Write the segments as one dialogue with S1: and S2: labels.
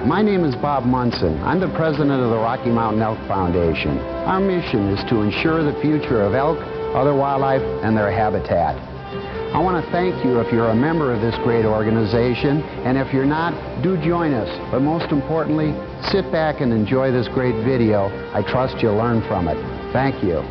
S1: My name is Bob Munson. I'm the president of the Rocky Mountain Elk Foundation. Our mission is to ensure the future of elk, other wildlife, and their habitat. I want to thank you if you're a member of this great organization, and if you're not, do join us. But most importantly, sit back and enjoy this great video. I trust you'll learn from it. Thank you.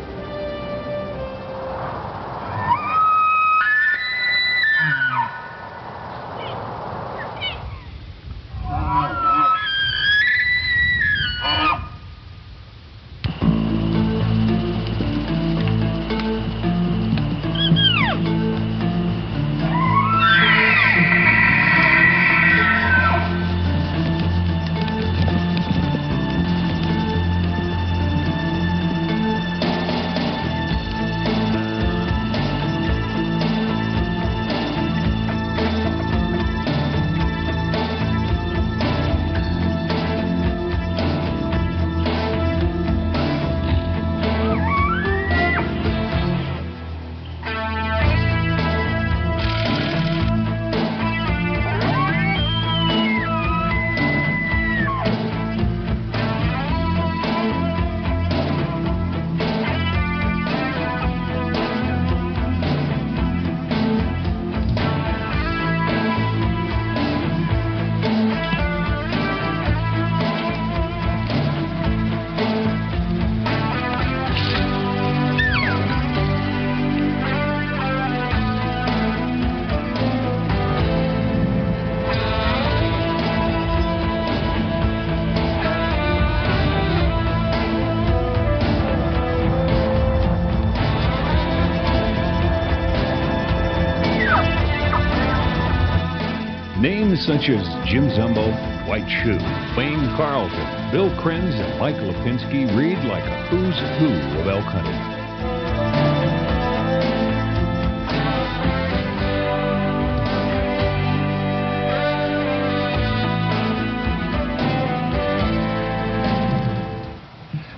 S2: Names such as Jim Zumbo, Dwight Shue, Wayne Carlton, Bill Krenz, and Mike Lipinski read like a who's who of elk hunting.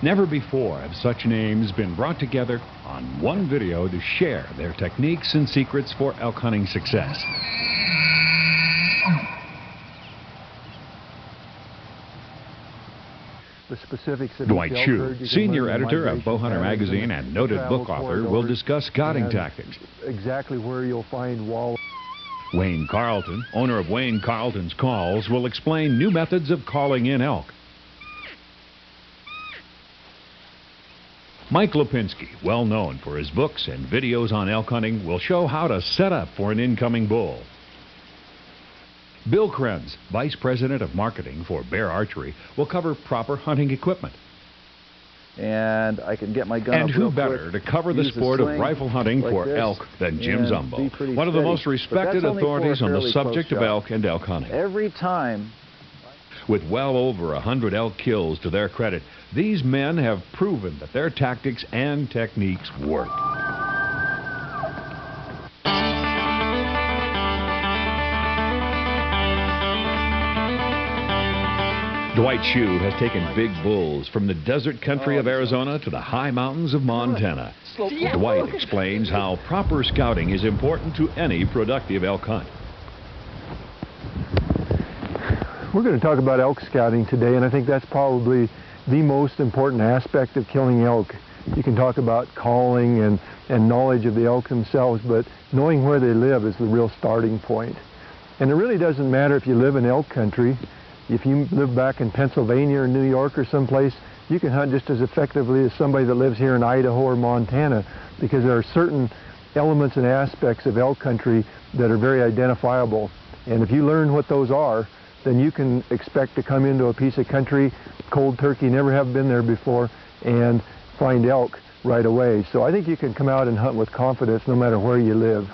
S2: Never before have such names been brought together on one video to share their techniques and secrets for elk hunting success.
S3: The specifics of
S2: Dwight Shue, senior editor of Bowhunter magazine and noted book author, will discuss scouting tactics.
S3: Exactly where you'll find wall.
S2: Wayne Carlton, owner of Wayne Carlton's Calls, will explain new methods of calling in elk. Mike Lipinski, well known for his books and videos on elk hunting, will show how to set up for an incoming bull. Bill Krenz, Vice President of Marketing for Bear Archery, will cover proper hunting equipment.
S4: And I can get my gun
S2: And
S4: up
S2: who
S4: real
S2: better
S4: quick,
S2: to cover the
S4: use
S2: sport
S4: a
S2: of
S4: sling
S2: rifle hunting
S4: like
S2: for
S4: this,
S2: elk than Jim
S4: and be
S2: Zumbo,
S4: pretty
S2: one of the
S4: steady.
S2: most
S4: But
S2: respected
S4: that's only for a
S2: authorities on the
S4: fairly
S2: subject
S4: close
S2: of
S4: shot.
S2: elk and elk hunting.
S4: Every time.
S2: With well over 100 elk kills to their credit, these men have proven that their tactics and techniques work. Dwight Shue has taken big bulls from the desert country of Arizona to the high mountains of Montana. Dwight explains how proper scouting is important to any productive elk hunt.
S3: We're going to talk about elk scouting today, and I think that's probably the most important aspect of killing elk. You can talk about calling and knowledge of the elk themselves, but knowing where they live is the real starting point. And it really doesn't matter if you live in elk country. If you live back in Pennsylvania or New York or someplace, you can hunt just as effectively as somebody that lives here in Idaho or Montana, because there are certain elements and aspects of elk country that are very identifiable. And if you learn what those are, then you can expect to come into a piece of country, cold turkey, never have been there before, and find elk right away. So I think you can come out and hunt with confidence no matter where you live.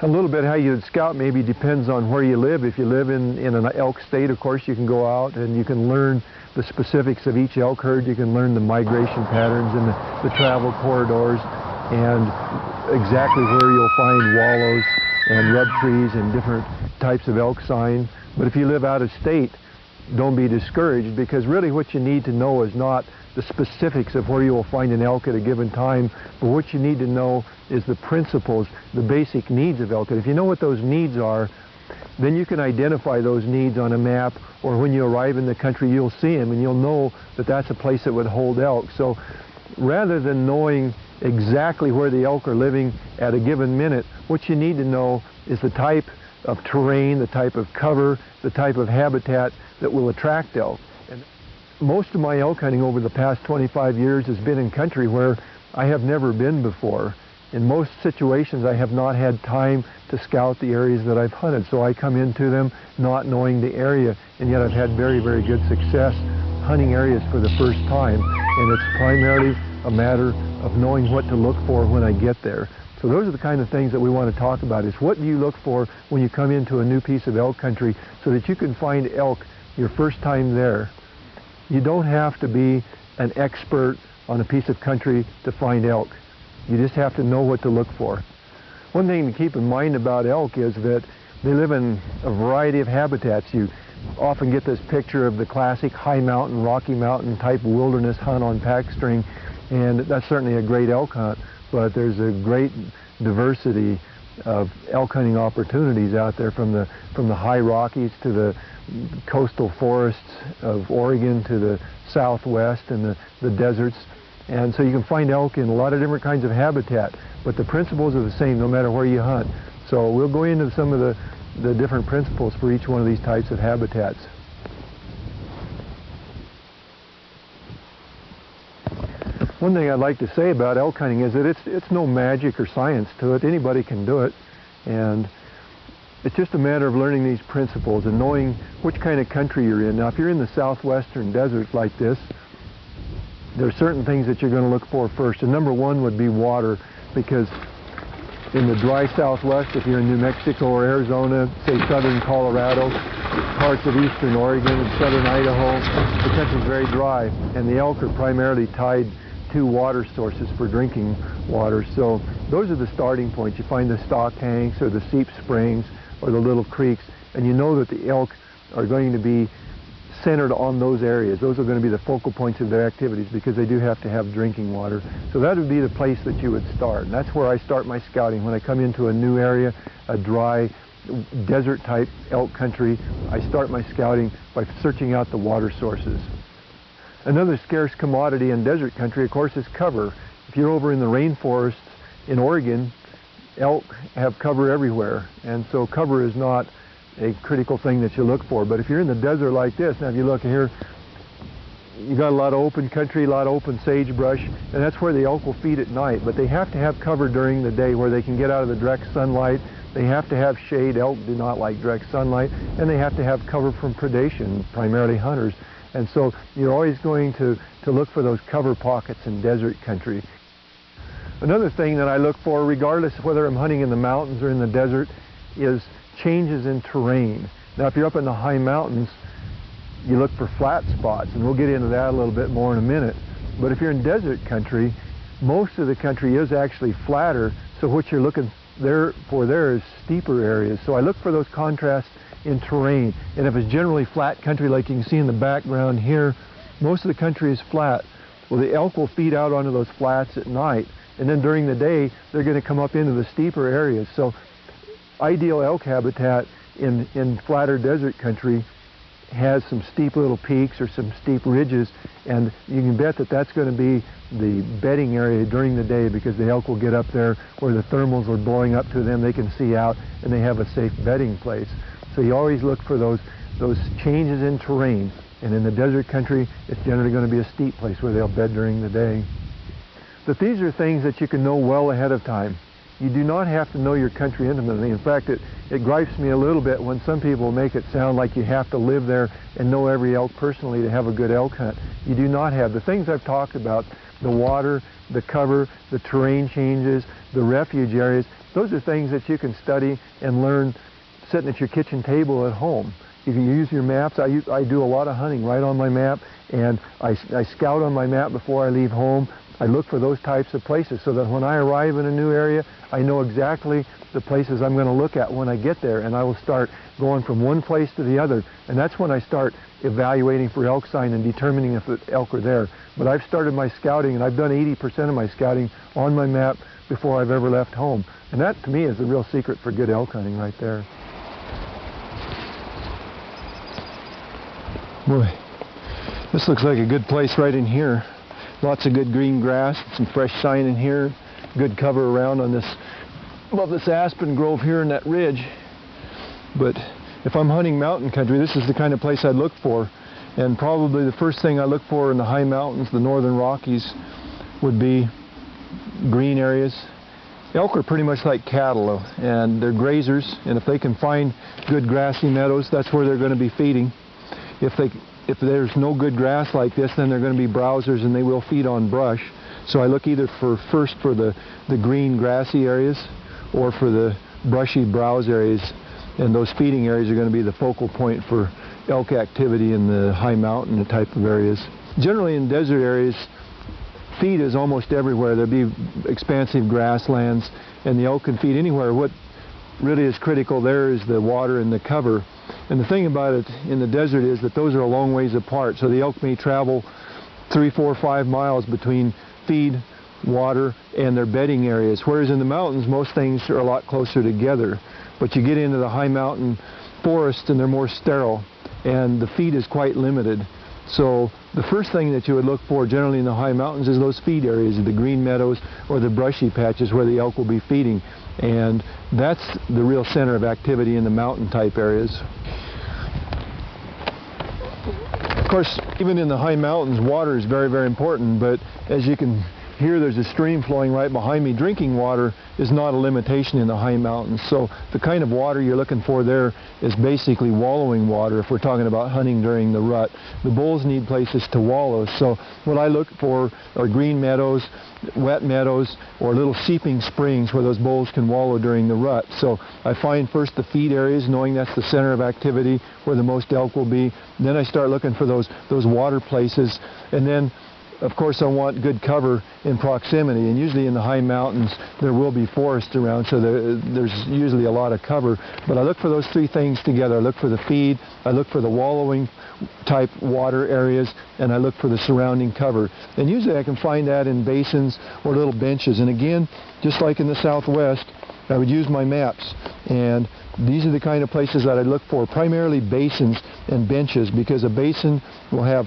S3: A little bit how you'd scout maybe depends on where you live. If you live in an elk state, of course, you can go out and you can learn the specifics of each elk herd. You can learn the migration patterns and the travel corridors and exactly where you'll find wallows and rub trees and different types of elk sign. But if you live out of state, don't be discouraged, because really what you need to know is not the specifics of where you will find an elk at a given time, but what you need to know is the principles, the basic needs of elk. And if you know what those needs are, then you can identify those needs on a map, or when you arrive in the country, you'll see them and you'll know that that's a place that would hold elk. So rather than knowing exactly where the elk are living at a given minute, what you need to know is the type of terrain, the type of cover, the type of habitat that will attract elk. And most of my elk hunting over the past 25 years has been in country where I have never been before. In most situations, I have not had time to scout the areas that I've hunted, so I come into them not knowing the area, and yet I've had very, very good success hunting areas for the first time, and it's primarily a matter of knowing what to look for when I get there. So those are the kind of things that we want to talk about, is what do you look for when you come into a new piece of elk country so that you can find elk your first time there. You don't have to be an expert on a piece of country to find elk. You just have to know what to look for. One thing to keep in mind about elk is that they live in a variety of habitats. You often get this picture of the classic high mountain, Rocky Mountain type wilderness hunt on pack string, and that's certainly a great elk hunt, but there's a great diversity of elk hunting opportunities out there, from the high Rockies to the coastal forests of Oregon to the southwest and the deserts. And so you can find elk in a lot of different kinds of habitat, but the principles are the same no matter where you hunt. So we'll go into some of the different principles for each one of these types of habitats. One thing I'd like to say about elk hunting is that it's no magic or science to it. Anybody can do it, and it's just a matter of learning these principles and knowing which kind of country you're in. Now, if you're in the southwestern deserts like this, there are certain things that you're going to look for first, and number one would be water, because in the dry southwest, if you're in New Mexico or Arizona, say southern Colorado, parts of eastern Oregon and southern Idaho, the country's very dry, and the elk are primarily tied to water sources for drinking water. So those are the starting points. You find the stock tanks or the seep springs or the little creeks, and you know that the elk are going to be centered on those areas. Those are going to be the focal points of their activities, because they do have to have drinking water. So that would be the place that you would start. And that's where I start my scouting. When I come into a new area, a dry desert type elk country, I start my scouting by searching out the water sources. Another scarce commodity in desert country, of course, is cover. If you're over in the rainforests in Oregon, elk have cover everywhere, and so cover is not a critical thing that you look for. But if you're in the desert like this, now if you look here, you got a lot of open country, a lot of open sagebrush, and that's where the elk will feed at night. But they have to have cover during the day where they can get out of the direct sunlight. They have to have shade. Elk do not like direct sunlight, and they have to have cover from predation, primarily hunters. And so you're always going to look for those cover pockets in desert country. Another thing that I look for, regardless of whether I'm hunting in the mountains or in the desert, is changes in terrain. Now, if you're up in the high mountains, you look for flat spots, and we'll get into that a little bit more in a minute. But if you're in desert country, most of the country is actually flatter, so what you're looking there is steeper areas. So I look for those contrasts in terrain, and if it's generally flat country like you can see in the background here, most of the country is flat. Well, the elk will feed out onto those flats at night, and then during the day they're going to come up into the steeper areas. So ideal elk habitat in flatter desert country has some steep little peaks or some steep ridges, and you can bet that that's going to be the bedding area during the day, because the elk will get up there where the thermals are blowing up to them, they can see out, and they have a safe bedding place. So you always look for those changes in terrain, and in the desert country it's generally going to be a steep place where they'll bed during the day. But these are things that you can know well ahead of time. You do not have to know your country intimately. In fact, it gripes me a little bit when some people make it sound like you have to live there and know every elk personally to have a good elk hunt. You do not have. The things I've talked about, the water, the cover, the terrain changes, the refuge areas, those are things that you can study and learn sitting at your kitchen table at home. You can use your maps. I do a lot of hunting right on my map, and I scout on my map before I leave home. I look for those types of places so that when I arrive in a new area, I know exactly the places I'm going to look at when I get there, and I will start going from one place to the other, and that's when I start evaluating for elk sign and determining if the elk are there. But I've started my scouting, and I've done 80% of my scouting on my map before I've ever left home, and that to me is the real secret for good elk hunting right there. Boy, this looks like a good place right in here. Lots of good green grass, some fresh shine in here, good cover around on this, above this aspen grove here in that ridge. But if I'm hunting mountain country, this is the kind of place I'd look for. And probably the first thing I look for in the high mountains, the northern Rockies, would be green areas. Elk are pretty much like cattle, and they're grazers, and if they can find good grassy meadows, that's where they're going to be feeding. If there's no good grass like this, then they're going to be browsers, and they will feed on brush. So I look either first for the green grassy areas or for the brushy browse areas, and those feeding areas are going to be the focal point for elk activity in the high mountain type of areas. Generally in desert areas, feed is almost everywhere. There'll be expansive grasslands, and the elk can feed anywhere. What really is critical there is the water and the cover. And the thing about it in the desert is that those are a long ways apart, so the elk may travel 3, 4, 5 miles between feed, water, and their bedding areas, whereas in the mountains most things are a lot closer together. But you get into the high mountain forests and they're more sterile, and the feed is quite limited. So the first thing that you would look for generally in the high mountains is those feed areas, the green meadows or the brushy patches where the elk will be feeding. And that's the real center of activity in the mountain type areas. Of course, even in the high mountains, water is very, very important, but as you can hear, there's a stream flowing right behind me. Drinking water is not a limitation in the high mountains. So the kind of water you're looking for there is basically wallowing water if we're talking about hunting during the rut. The bulls need places to wallow. So what I look for are green meadows, wet meadows, or little seeping springs where those bulls can wallow during the rut. So I find first the feed areas, knowing that's the center of activity where the most elk will be. Then I start looking for those water places, and then of course I want good cover in proximity, and usually in the high mountains there will be forest around, so there's usually a lot of cover. But I look for those three things together. I look for the feed, I look for the wallowing type water areas, and I look for the surrounding cover. And usually I can find that in basins or little benches. And again, just like in the Southwest, I would use my maps, and these are the kind of places that I look for, primarily basins and benches, because a basin will have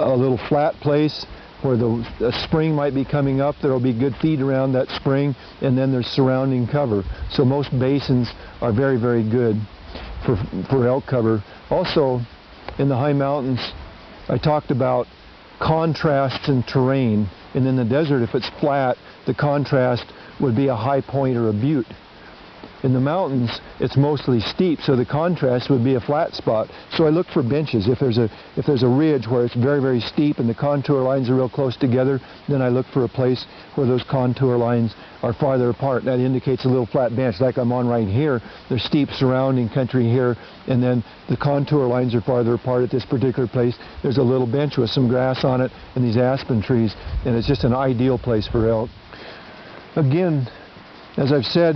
S3: a little flat place where a spring might be coming up. There will be good feed around that spring, and then there's surrounding cover. So most basins are very, very good for elk cover. Also, in the high mountains, I talked about contrasts in terrain, and in the desert, if it's flat, the contrast would be a high point or a butte. In the mountains, it's mostly steep, so the contrast would be a flat spot. So I look for benches. If there's a ridge where it's very, very steep and the contour lines are real close together, then I look for a place where those contour lines are farther apart. That indicates a little flat bench, like I'm on right here. There's steep surrounding country here, and then the contour lines are farther apart at this particular place. There's a little bench with some grass on it and these aspen trees, and it's just an ideal place for elk. Again, as I've said,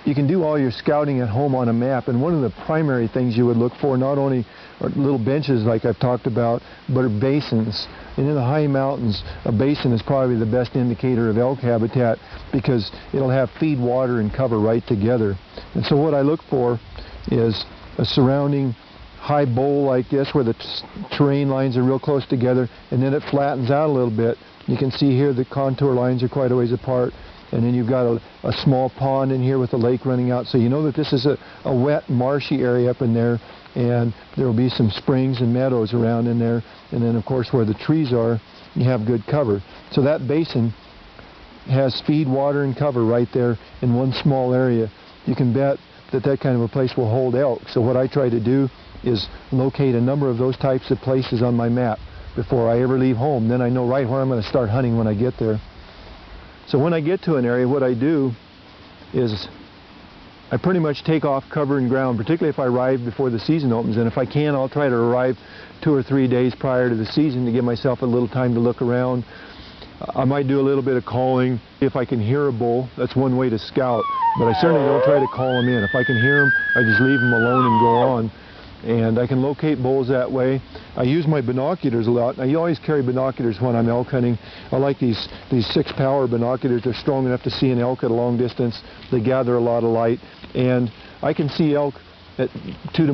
S3: you can do all your scouting at home on a map, and one of the primary things you would look for not only are little benches like I've talked about, but are basins. And in the high mountains, a basin is probably the best indicator of elk habitat because it'll have feed, water, and cover right together. And so what I look for is a surrounding high bowl like this where the terrain lines are real close together, and then it flattens out a little bit. You can see here the contour lines are quite a ways apart. And then you've got a small pond in here with a lake running out. So you know that this is a wet, marshy area up in there, and there will be some springs and meadows around in there. And then, of course, where the trees are, you have good cover. So that basin has feed, water, and cover right there in one small area. You can bet that that kind of a place will hold elk. So what I try to do is locate a number of those types of places on my map before I ever leave home. Then I know right where I'm going to start hunting when I get there. So when I get to an area, what I do is I pretty much take off cover and ground, particularly if I arrive before the season opens. And if I can, I'll try to arrive 2 or 3 days prior to the season to give myself a little time to look around. I might do a little bit of calling. If I can hear a bull, that's one way to scout. But I certainly don't try to call them in. If I can hear them, I just leave them alone and go on. And I can locate bulls that way. I use my binoculars a lot. Now, you always carry binoculars when I'm elk hunting. I like these 6-power binoculars. They're strong enough to see an elk at a long distance. They gather a lot of light. And I can see elk at 2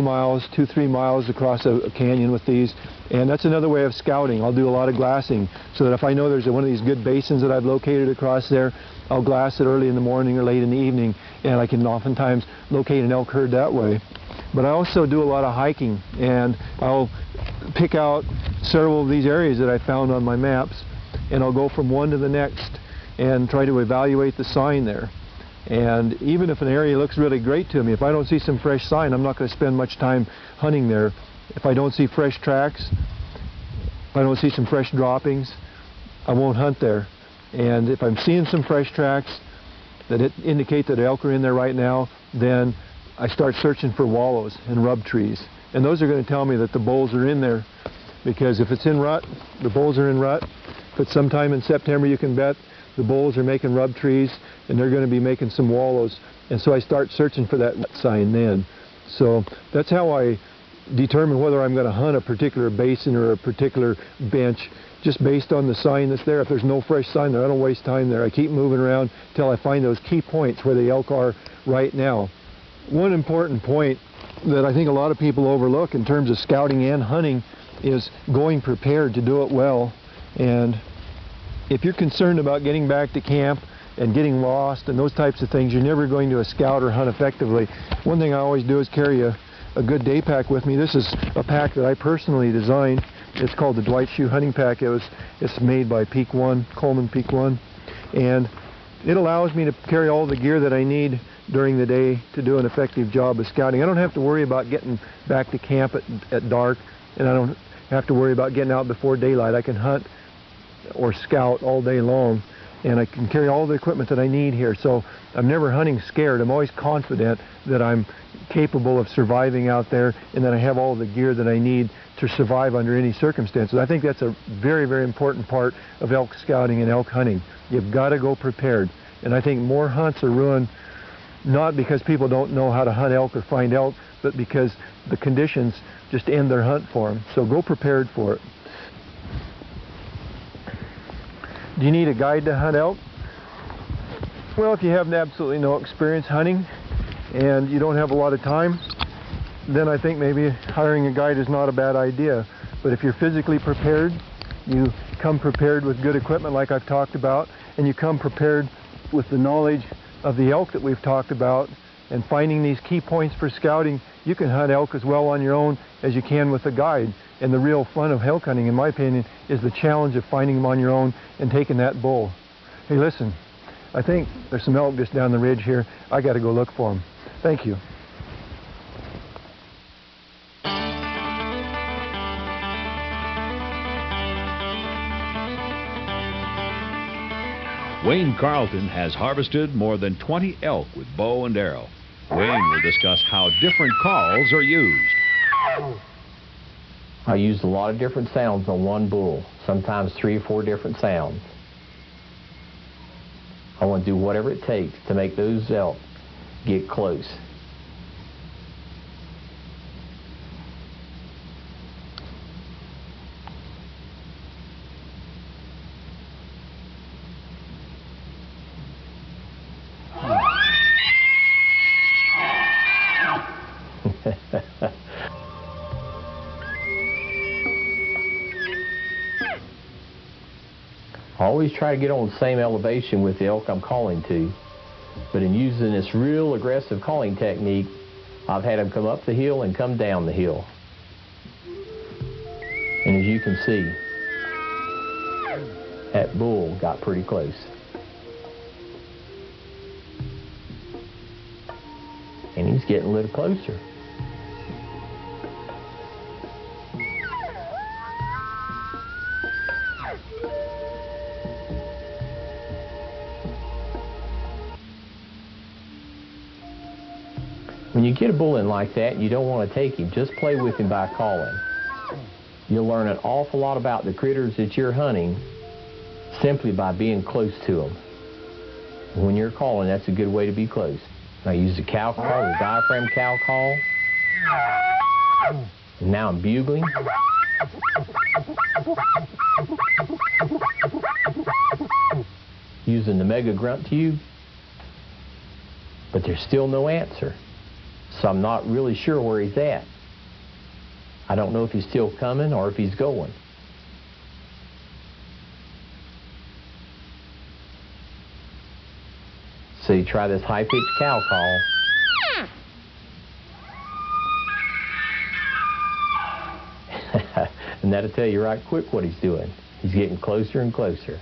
S3: miles, 3 miles across a canyon with these. And that's another way of scouting. I'll do a lot of glassing so that if I know there's one of these good basins that I've located across there, I'll glass it early in the morning or late in the evening, and I can oftentimes locate an elk herd that way. But I also do a lot of hiking, and I'll pick out several of these areas that I found on my maps, and I'll go from one to the next and try to evaluate the sign there. And even if an area looks really great to me, if I don't see some fresh sign, I'm not going to spend much time hunting there. If I don't see fresh tracks, if I don't see some fresh droppings, I won't hunt there. And if I'm seeing some fresh tracks that indicate that elk are in there right now, then I start searching for wallows and rub trees. And those are going to tell me that the bulls are in there, because if it's in rut, the bulls are in rut. If it's sometime in September, you can bet the bulls are making rub trees and they're going to be making some wallows. And so I start searching for that sign then. So that's how I determine whether I'm going to hunt a particular basin or a particular bench, just based on the sign that's there. If there's no fresh sign there, I don't waste time there. I keep moving around till I find those key points where the elk are right now. One important point that I think a lot of people overlook in terms of scouting and hunting is going prepared to do it well. And if you're concerned about getting back to camp and getting lost and those types of things, you're never going to scout or hunt effectively. One thing I always do is carry a good day pack with me. This is a pack that I personally designed. It's called the Dwight Shoe Hunting Pack. It's made by Peak One, Coleman Peak One, and it allows me to carry all the gear that I need during the day to do an effective job of scouting. I don't have to worry about getting back to camp at dark, and I don't have to worry about getting out before daylight. I can hunt or scout all day long, and I can carry all the equipment that I need here. So I'm never hunting scared. I'm always confident that I'm capable of surviving out there and that I have all the gear that I need to survive under any circumstances. I think that's a very, very important part of elk scouting and elk hunting. You've got to go prepared. And I think more hunts are ruined not because people don't know how to hunt elk or find elk, but because the conditions just end their hunt for them. So go prepared for it. Do you need a guide to hunt elk? Well, if you have absolutely no experience hunting and you don't have a lot of time, then I think maybe hiring a guide is not a bad idea. But if you're physically prepared, you come prepared with good equipment like I've talked about, and you come prepared with the knowledge of the elk that we've talked about and finding these key points for scouting, you can hunt elk as well on your own as you can with a guide. And the real fun of elk hunting, in my opinion, is the challenge of finding them on your own and taking that bull. Hey, listen, I think there's some elk just down the ridge here. I got to go look for them. Thank you.
S2: Wayne Carlton has harvested more than 20 elk with bow and arrow. Wayne will discuss how different calls are used.
S5: I used a lot of different sounds on one bull, sometimes 3 or 4 different sounds. I want to do whatever it takes to make those elk get close. I always try to get on the same elevation with the elk I'm calling to, but in using this real aggressive calling technique, I've had them come up the hill and come down the hill. And as you can see, that bull got pretty close. And he's getting a little closer. When you get a bull in like that, you don't want to take him. Just play with him by calling. You'll learn an awful lot about the critters that you're hunting simply by being close to them. When you're calling, that's a good way to be close. I use the cow call, the diaphragm cow call. And now I'm bugling. Using the mega grunt tube. But there's still no answer. So I'm not really sure where he's at. I don't know if he's still coming or if he's going. So you try this high-pitched cow call. And that'll tell you right quick what he's doing. He's getting closer and closer.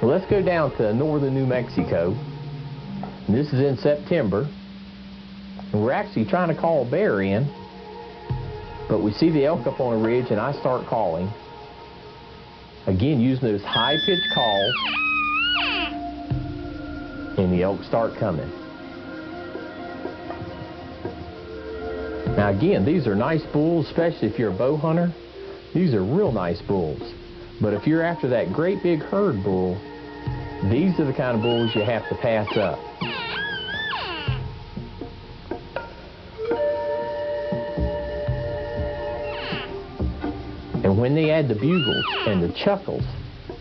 S5: Well, let's go down to northern New Mexico. And this is in September. And we're actually trying to call a bear in. But we see the elk up on a ridge, and I start calling. Again, using those high-pitched calls. And the elk start coming. Now again, these are nice bulls, especially if you're a bow hunter. These are real nice bulls. But if you're after that great big herd bull, these are the kind of bulls you have to pass up. And when they add the bugles and the chuckles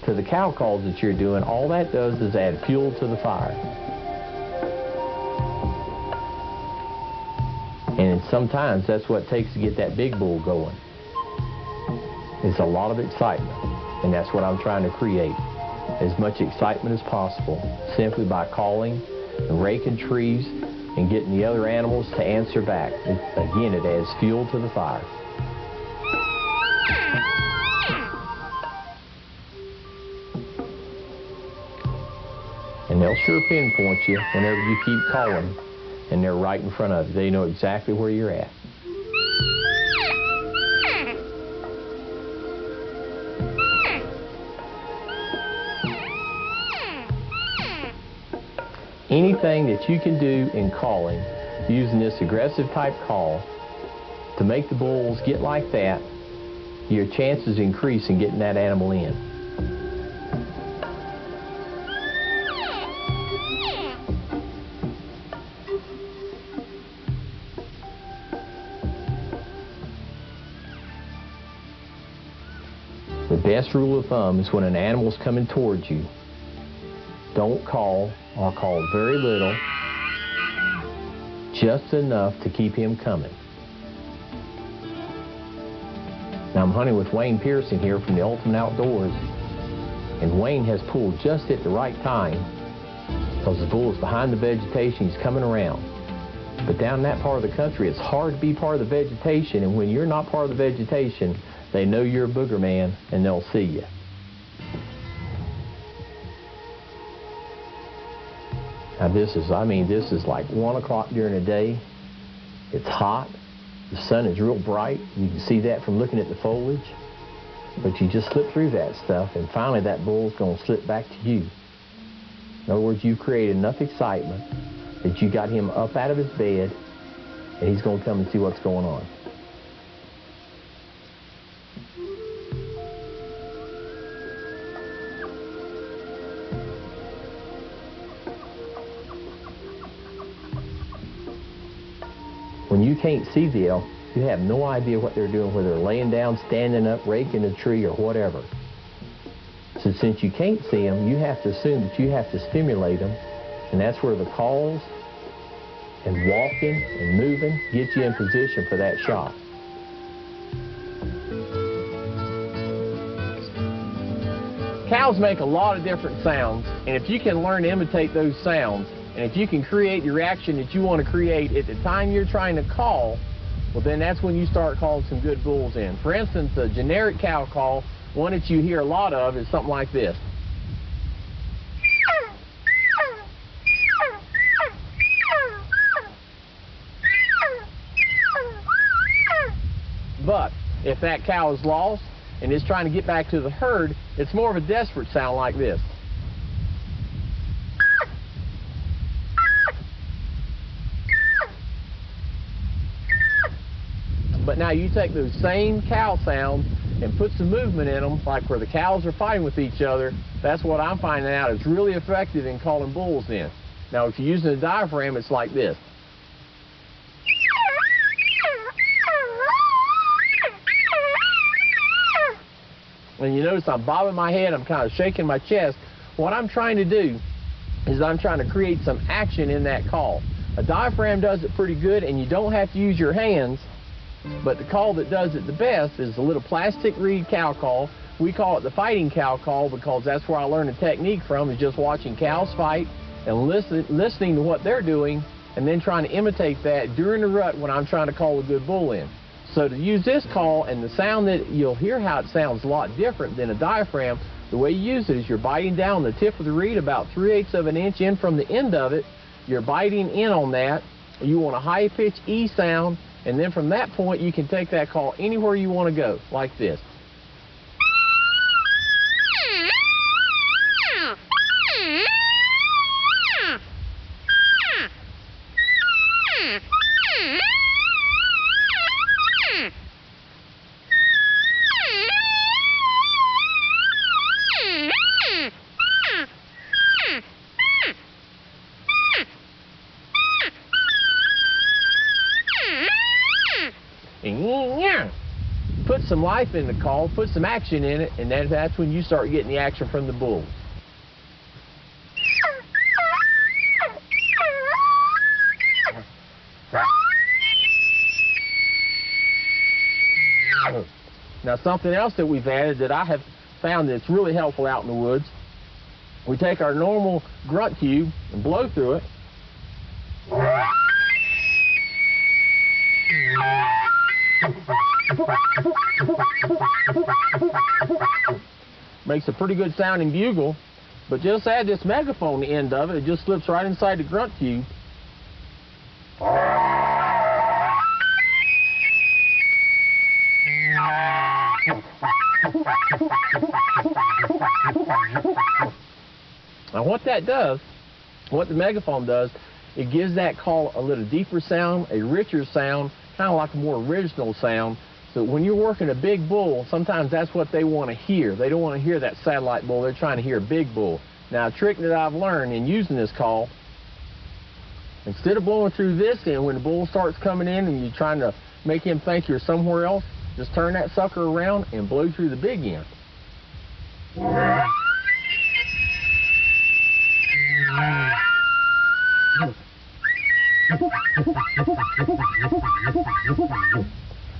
S5: to the cow calls that you're doing, all that does is add fuel to the fire. And sometimes that's what it takes to get that big bull going. It's a lot of excitement, and that's what I'm trying to create. As much excitement as possible, simply by calling and raking trees and getting the other animals to answer back. Again, it adds fuel to the fire. And they'll sure pinpoint you whenever you keep calling, and they're right in front of you. They know exactly where you're at. Anything that you can do in calling, using this aggressive type call, to make the bulls get like that, your chances increase in getting that animal in. The best rule of thumb is when an animal's coming towards you, don't call, or call very little, just enough to keep him coming. Now I'm hunting with Wayne Pearson here from the Ultimate Outdoors, and Wayne has pulled just at the right time because the bull is behind the vegetation, he's coming around. But down in that part of the country, it's hard to be part of the vegetation, and when you're not part of the vegetation, they know you're a booger man, and they'll see you. Now this is like 1 o'clock during the day. It's hot. The sun is real bright. You can see that from looking at the foliage. But you just slip through that stuff, and finally that bull's going to slip back to you. In other words, you've created enough excitement that you got him up out of his bed, and he's going to come and see what's going on. When you can't see the elk, you have no idea what they're doing, whether they're laying down, standing up, raking a tree, or whatever. So since you can't see them, you have to assume that you have to stimulate them, and that's where the calls and walking and moving get you in position for that shot. Cows make a lot of different sounds, and if you can learn to imitate those sounds, and if you can create the reaction that you want to create at the time you're trying to call, well then that's when you start calling some good bulls in. For instance, a generic cow call, one that you hear a lot of, is something like this. But if that cow is lost and is trying to get back to the herd, it's more of a desperate sound like this. But now you take those same cow sounds and put some movement in them, like where the cows are fighting with each other. That's what I'm finding out is really effective in calling bulls in. Now if you're using a diaphragm, it's like this. And you notice I'm bobbing my head, I'm kind of shaking my chest. What I'm trying to do is I'm trying to create some action in that call. A diaphragm does it pretty good, and you don't have to use your hands, but the call that does it the best is a little plastic reed cow call. We call it the fighting cow call because that's where I learned the technique from, is just watching cows fight and listening to what they're doing, and then trying to imitate that during the rut when I'm trying to call a good bull in. So to use this call, and the sound that you'll hear how it sounds a lot different than a diaphragm, the way you use it is you're biting down the tip of the reed about 3/8 of an inch in from the end of it. You're biting in on that. You want a high-pitched E sound, and then from that point you can take that call anywhere you want to go, like this. Put some life in the call, put some action in it, and that's when you start getting the action from the bull. Now something else that we've added that I have found that's really helpful out in the woods, we take our normal grunt cube and blow through it. Makes a pretty good sounding bugle, but just add this megaphone to the end of it. It just slips right inside the grunt cube. Now what that does, what the megaphone does, it gives that call a little deeper sound, a richer sound, kind of like a more original sound. So when you're working a big bull, sometimes that's what they want to hear. They don't want to hear that satellite bull. They're trying to hear a big bull. Now, a trick that I've learned in using this call, instead of blowing through this end, when the bull starts coming in and you're trying to make him think you're somewhere else, just turn that sucker around and blow through the big end.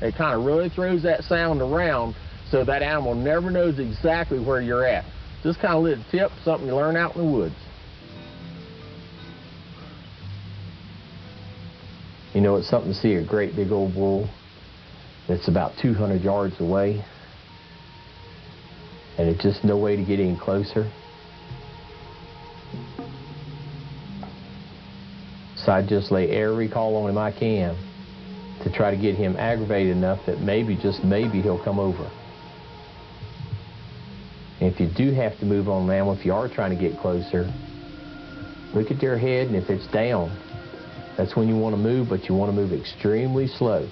S5: It kind of really throws that sound around so that animal never knows exactly where you're at. Just kind of a little tip, something you learn out in the woods. You know, it's something to see a great big old bull that's about 200 yards away, and it's just no way to get any closer. So I just lay every call on him I can to try to get him aggravated enough that maybe, just maybe, he'll come over. And if you do have to move on an animal, if you are trying to get closer, look at their head, and if it's down, that's when you want to move, but you want to move extremely slow.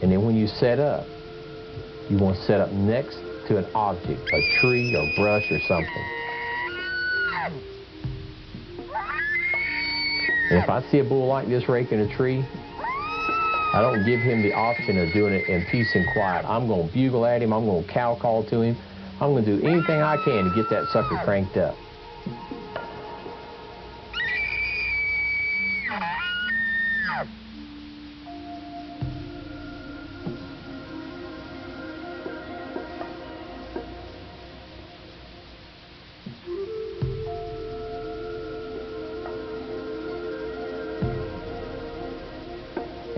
S5: And then when you set up, you want to set up next to an object, a tree or brush or something. And if I see a bull like this raking a tree, I don't give him the option of doing it in peace and quiet. I'm going to bugle at him. I'm going to cow call to him. I'm going to do anything I can to get that sucker cranked up.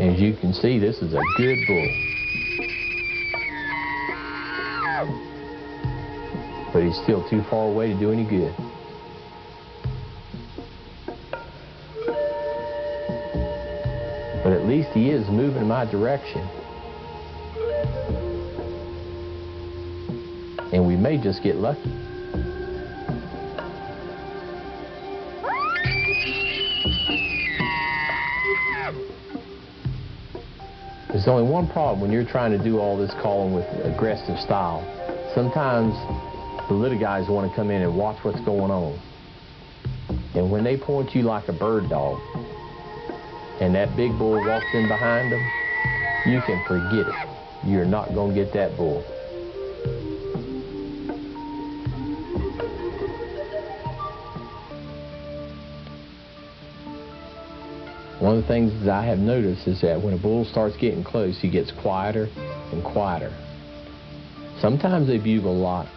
S5: As you can see, this is a good bull. But he's still too far away to do any good. But at least he is moving in my direction. And we may just get lucky. There's only one problem when you're trying to do all this calling with aggressive style. Sometimes the little guys want to come in and watch what's going on. And when they point you like a bird dog, and that big bull walks in behind them, you can forget it. You're not going to get that bull. One of the things that I have noticed is that when a bull starts getting close, he gets quieter and quieter. Sometimes they bugle a lot,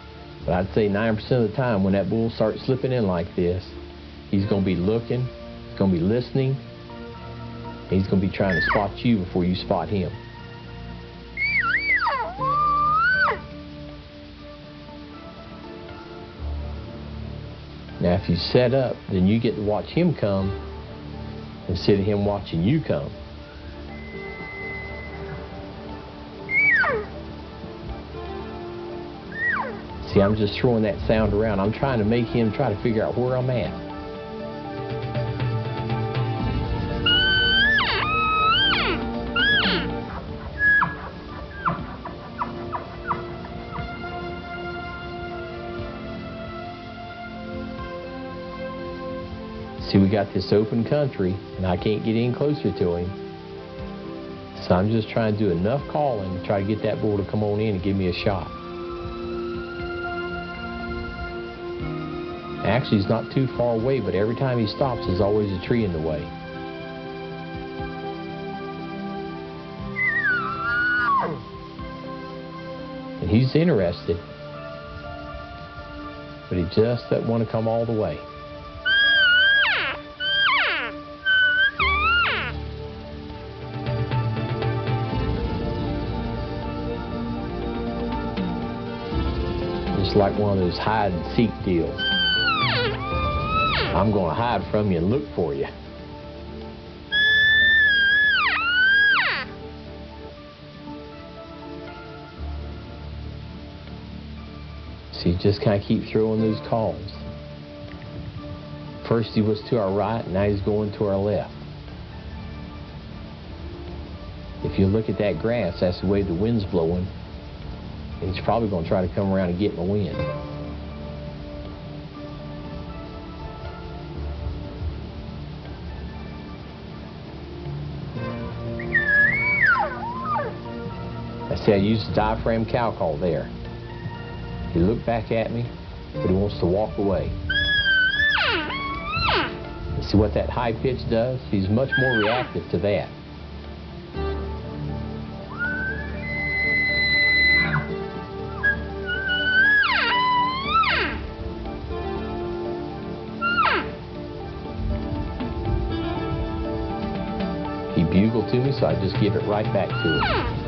S5: but I'd say 9% of the time when that bull starts slipping in like this, he's going to be looking, he's going to be listening, and he's going to be trying to spot you before you spot him. Now if you set up, then you get to watch him come instead of him watching you come. See, I'm just throwing that sound around. I'm trying to make him try to figure out where I'm at. See, we got this open country, and I can't get any closer to him. So I'm just trying to do enough calling to try to get that bull to come on in and give me a shot. Actually, he's not too far away, but every time he stops, there's always a tree in the way. And he's interested, but he just doesn't want to come all the way. It's like one of those hide and seek deals. I'm going to hide from you and look for you. So you just kind of keep throwing those calls. First he was to our right, now he's going to our left. If you look at that grass, that's the way the wind's blowing. And he's probably going to try to come around and get in the wind. See, I used the diaphragm cow call there. He looked back at me, but he wants to walk away. You see what that high pitch does? He's much more reactive to that. He bugled to me, so I just give it right back to him.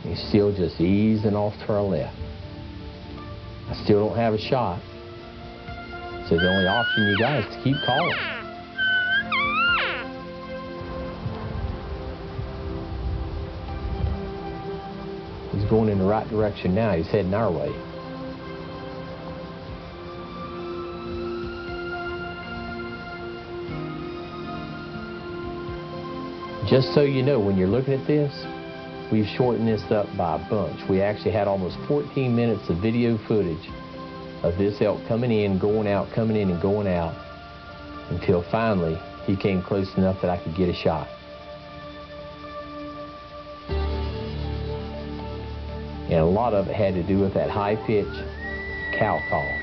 S5: He's still just easing off to our left. I still don't have a shot. So the only option you got is to keep calling. He's going in the right direction now. He's heading our way. Just so you know, when you're looking at this, we've shortened this up by a bunch. We actually had almost 14 minutes of video footage of this elk coming in, going out, coming in and going out, until finally he came close enough that I could get a shot. And a lot of it had to do with that high-pitch cow call.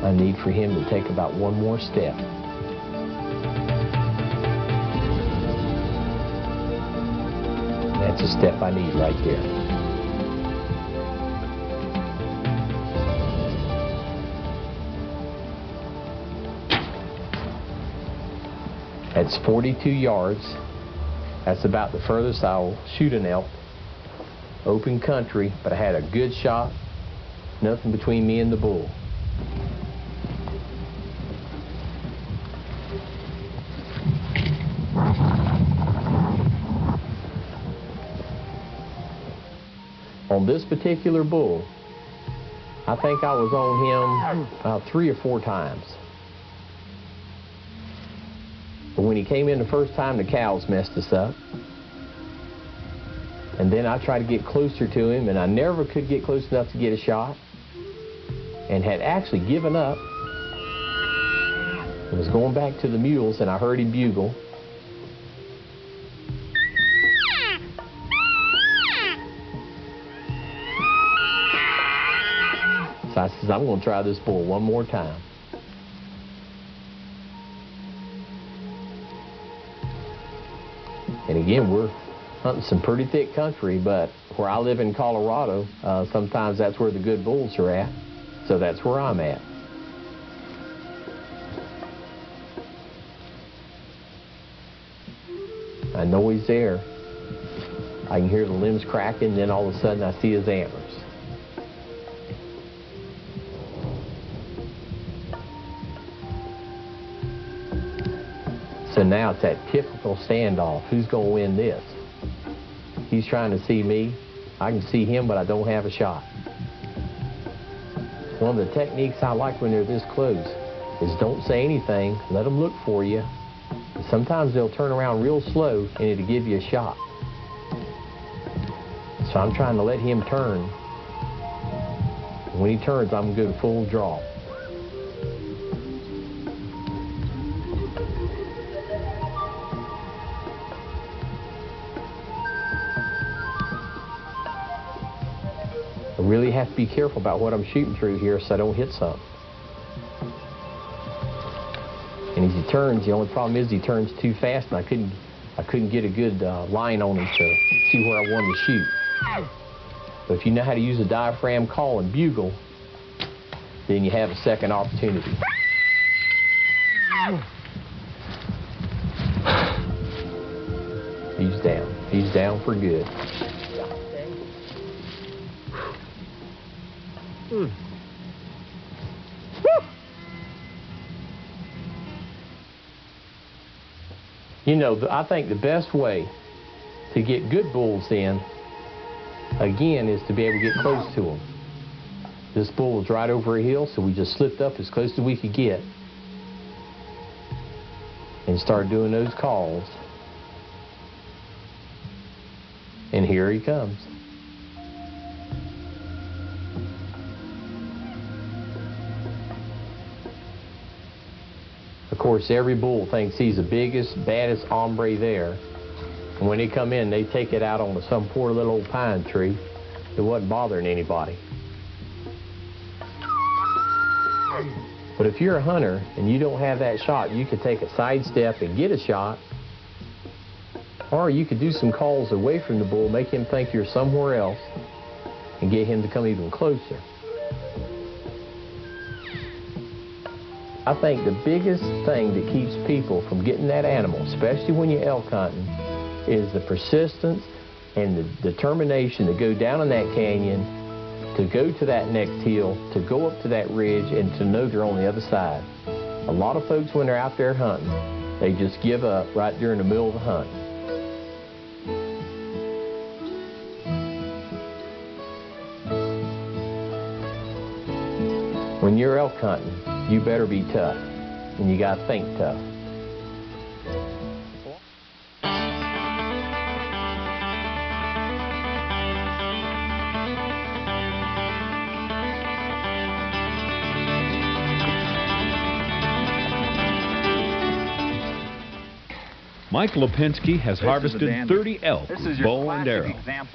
S5: I need for him to take about one more step. That's a step I need right there. That's 42 yards. That's about the furthest I'll shoot an elk. Open country, but I had a good shot. Nothing between me and the bull. On this particular bull, I think I was on him about 3 or 4 times. But when he came in the first time, the cows messed us up. And then I tried to get closer to him, and I never could get close enough to get a shot, and had actually given up. I was going back to the mules, and I heard him bugle. So I says, I'm going to try this bull one more time. And again, we're hunting some pretty thick country, but where I live in Colorado, sometimes that's where the good bulls are at. So that's where I'm at. I know he's there. I can hear the limbs cracking, then all of a sudden I see his antlers. So now it's that typical standoff. Who's going to win this? He's trying to see me. I can see him, but I don't have a shot. One of the techniques I like when they're this close is don't say anything. Let them look for you. Sometimes they'll turn around real slow and it'll give you a shot. So I'm trying to let him turn. When he turns, I'm going to go full draw. I really have to be careful about what I'm shooting through here so I don't hit something. And as he turns, the only problem is he turns too fast, and I couldn't get a good line on him to see where I wanted to shoot. But if you know how to use a diaphragm call and bugle, then you have a second opportunity. He's down. He's down for good. You know, I think the best way to get good bulls in, again, is to be able to get close to them. This bull was right over a hill, so we just slipped up as close as we could get and started doing those calls. And here he comes. Of course, every bull thinks he's the biggest, baddest hombre there. And when they come in, they take it out on some poor little old pine tree that wasn't bothering anybody. But if you're a hunter and you don't have that shot, you could take a side step and get a shot. Or you could do some calls away from the bull, make him think you're somewhere else, and get him to come even closer. I think the biggest thing that keeps people from getting that animal, especially when you're elk hunting, is the persistence and the determination to go down in that canyon, to go to that next hill, to go up to that ridge, and to know they're on the other side. A lot of folks, when they're out there hunting, they just give up right during the middle of the hunt. When you're elk hunting, you better be tough, and you gotta think tough.
S2: Mike Lipinski has harvested 30 elk with bow and arrow.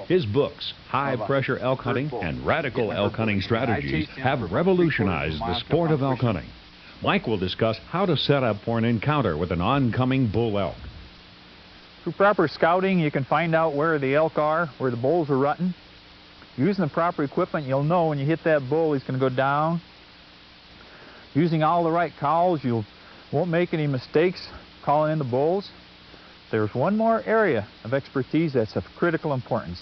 S2: His books, High Pressure Elk Hunting and Radical Elk Hunting Strategies, have revolutionized the sport of elk hunting. Mike will discuss how to set up for an encounter with an oncoming bull elk.
S6: Through proper scouting, you can find out where the elk are, where the bulls are rutting. Using the proper equipment, you'll know when you hit that bull, he's going to go down. Using all the right calls, you won't make any mistakes calling in the bulls. There's one more area of expertise that's of critical importance,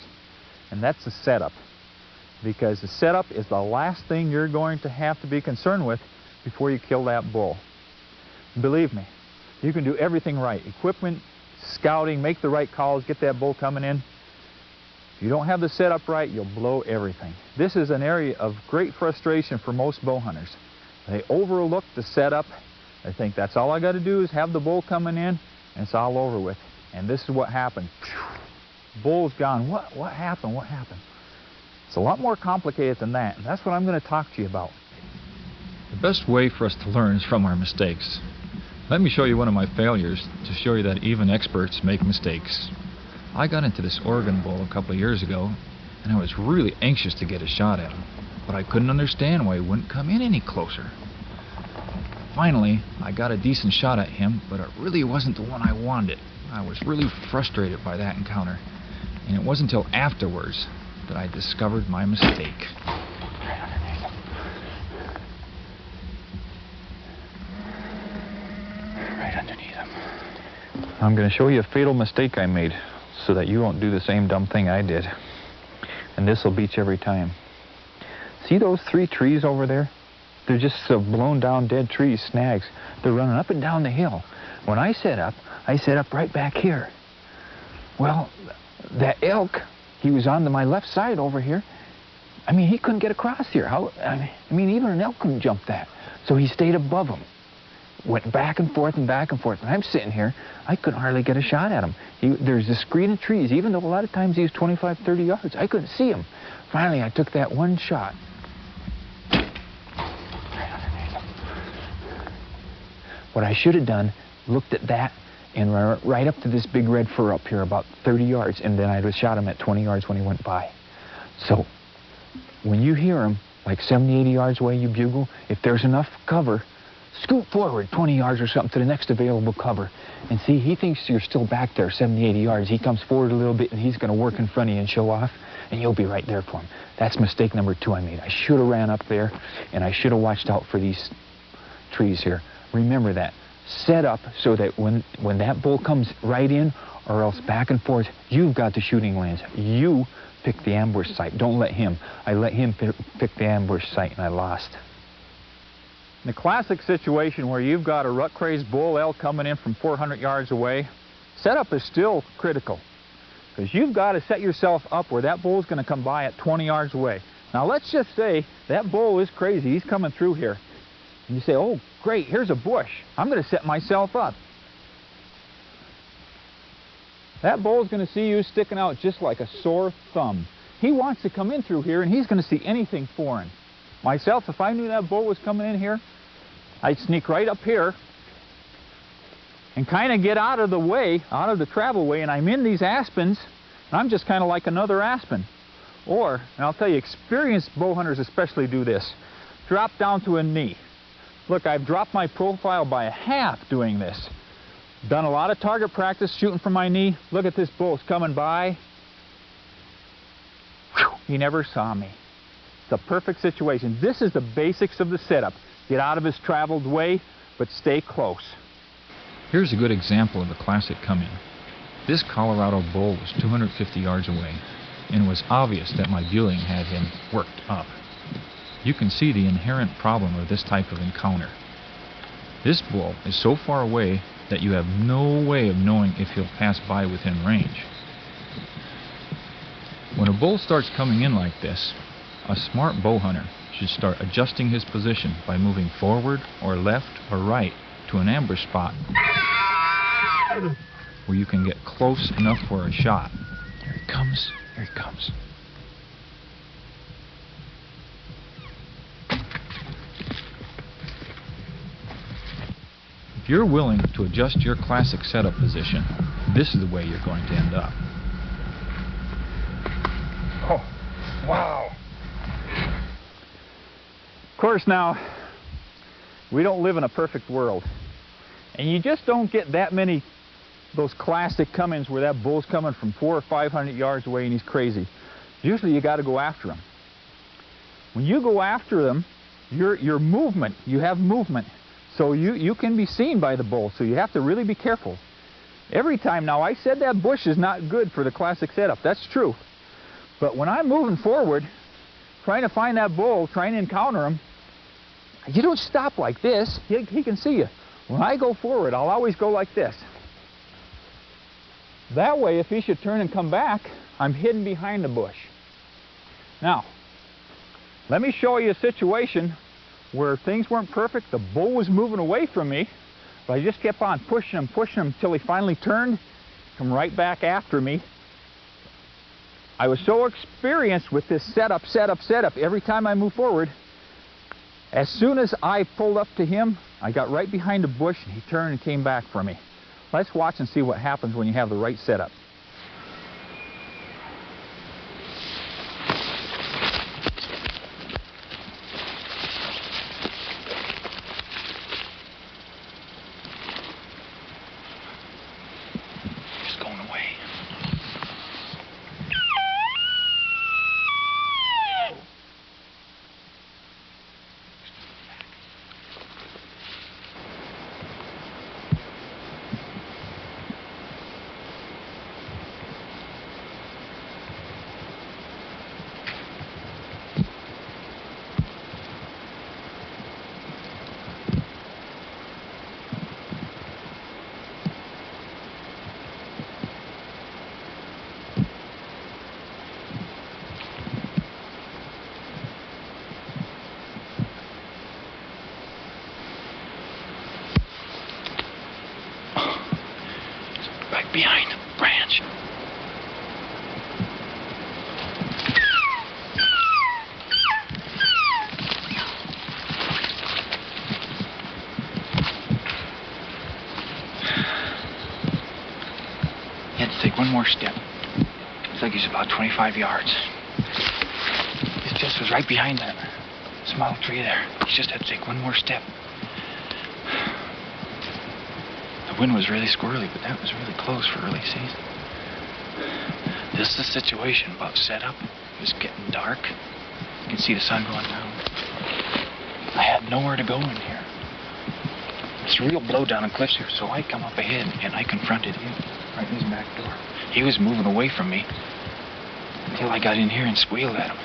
S6: and that's the setup. Because the setup is the last thing you're going to have to be concerned with before you kill that bull. Believe me, you can do everything right. Equipment, scouting, make the right calls, get that bull coming in. If you don't have the setup right, you'll blow everything. This is an area of great frustration for most bow hunters. They overlook the setup. They think that's all I got to do is have the bull coming in, and it's all over with. And this is what happened. Bull's gone. What happened? What happened? It's a lot more complicated than that, and that's what I'm going to talk to you about.
S7: The best way for us to learn is from our mistakes. Let me show you one of my failures to show you that even experts make mistakes. I got into this Oregon bull a couple of years ago, and I was really anxious to get a shot at him, but I couldn't understand why he wouldn't come in any closer. Finally, I got a decent shot at him, but it really wasn't the one I wanted. I was really frustrated by that encounter, and it wasn't until afterwards that I discovered my mistake.
S6: Right underneath him. I'm going to show you a fatal mistake I made so that you won't do the same dumb thing I did. And this will beat you every time. See those 3 trees over there? They're just blown down dead trees, snags. They're running up and down the hill. When I set up right back here. Well, that elk, he was on my left side over here. I mean, he couldn't get across here. I mean, even an elk couldn't jump that. So he stayed above him. Went back and forth and back and forth. And I'm sitting here, I couldn't hardly get a shot at him. There's a screen of trees, even though a lot of times he was 25, 30 yards. I couldn't see him. Finally, I took that one shot. What I should have done, looked at that and right up to this big red fir up here, about 30 yards, and then I'd have shot him at 20 yards when he went by. So, when you hear him, like 70, 80 yards away, you bugle, if there's enough cover, scoot forward 20 yards or something to the next available cover. And see, he thinks you're still back there 70, 80 yards. He comes forward a little bit, and he's going to work in front of you and show off, and you'll be right there for him. That's mistake number 2 I made. I should have ran up there, and I should have watched out for these trees here. Remember that. Set up so that when that bull comes right in or else back and forth, you've got the shooting lanes. You pick the ambush site. Don't let him. I let him pick the ambush site, and I lost. In the classic situation where you've got a rut-crazed bull elk coming in from 400 yards away, setup is still critical because you've got to set yourself up where that bull is going to come by at 20 yards away. Now let's just say that bull is crazy. He's coming through here. And you say, oh, great, here's a bush. I'm going to set myself up. That bull's going to see you sticking out just like a sore thumb. He wants to come in through here, and he's going to see anything foreign. Myself, if I knew that bull was coming in here, I'd sneak right up here and kind of get out of the way, out of the travel way, and I'm in these aspens, and I'm just kind of like another aspen. Or, and I'll tell you, experienced bow hunters especially do this, drop down to a knee. Look, I've dropped my profile by a half doing this. Done a lot of target practice shooting from my knee. Look at this bull, it's coming by. Whew, he never saw me. It's a perfect situation. This is the basics of the setup. Get out of his traveled way, but stay close.
S7: Here's a good example of a classic come-in. This Colorado bull was 250 yards away, and it was obvious that my viewing had him worked up. You can see the inherent problem of this type of encounter. This bull is so far away that you have no way of knowing if he'll pass by within range. When a bull starts coming in like this, a smart bow hunter should start adjusting his position by moving forward or left or right to an ambush spot where you can get close enough for a shot.
S6: Here he comes. Here he comes.
S7: If you're willing to adjust your classic setup position, this is the way you're going to end up.
S6: Oh, wow. Of course, now, we don't live in a perfect world. And you just don't get that many those classic come-ins where that bull's coming from 400 or 500 yards away and he's crazy. Usually you got to go after him. When you go after them, your movement, you have movement. So you can be seen by the bull, so you have to really be careful. Every time now, I said that bush is not good for the classic setup. That's true. But when I'm moving forward, trying to find that bull, trying to encounter him, you don't stop like this. He can see you. When I go forward, I'll always go like this. That way, if he should turn and come back, I'm hidden behind the bush. Now, let me show you a situation where things weren't perfect. The bull was moving away from me, but I just kept on pushing him until he finally turned, come right back after me. I was so experienced with this setup. Every time I move forward, as soon as I pulled up to him, I got right behind the bush and he turned and came back for me. Let's watch and see what happens when you have the right setup.
S8: more step. It's like he's about 25 yards. His chest was right behind that small tree there. He just had to take one more step. The wind was really squirrely, but that was really close for early season. This is the situation about setup. It was getting dark. You can see the sun going down. I had nowhere to go in here. It's a real blow down a cliff here, so I come up ahead and I confronted him right in his back door. He was moving away from me until I got in here and squealed at him.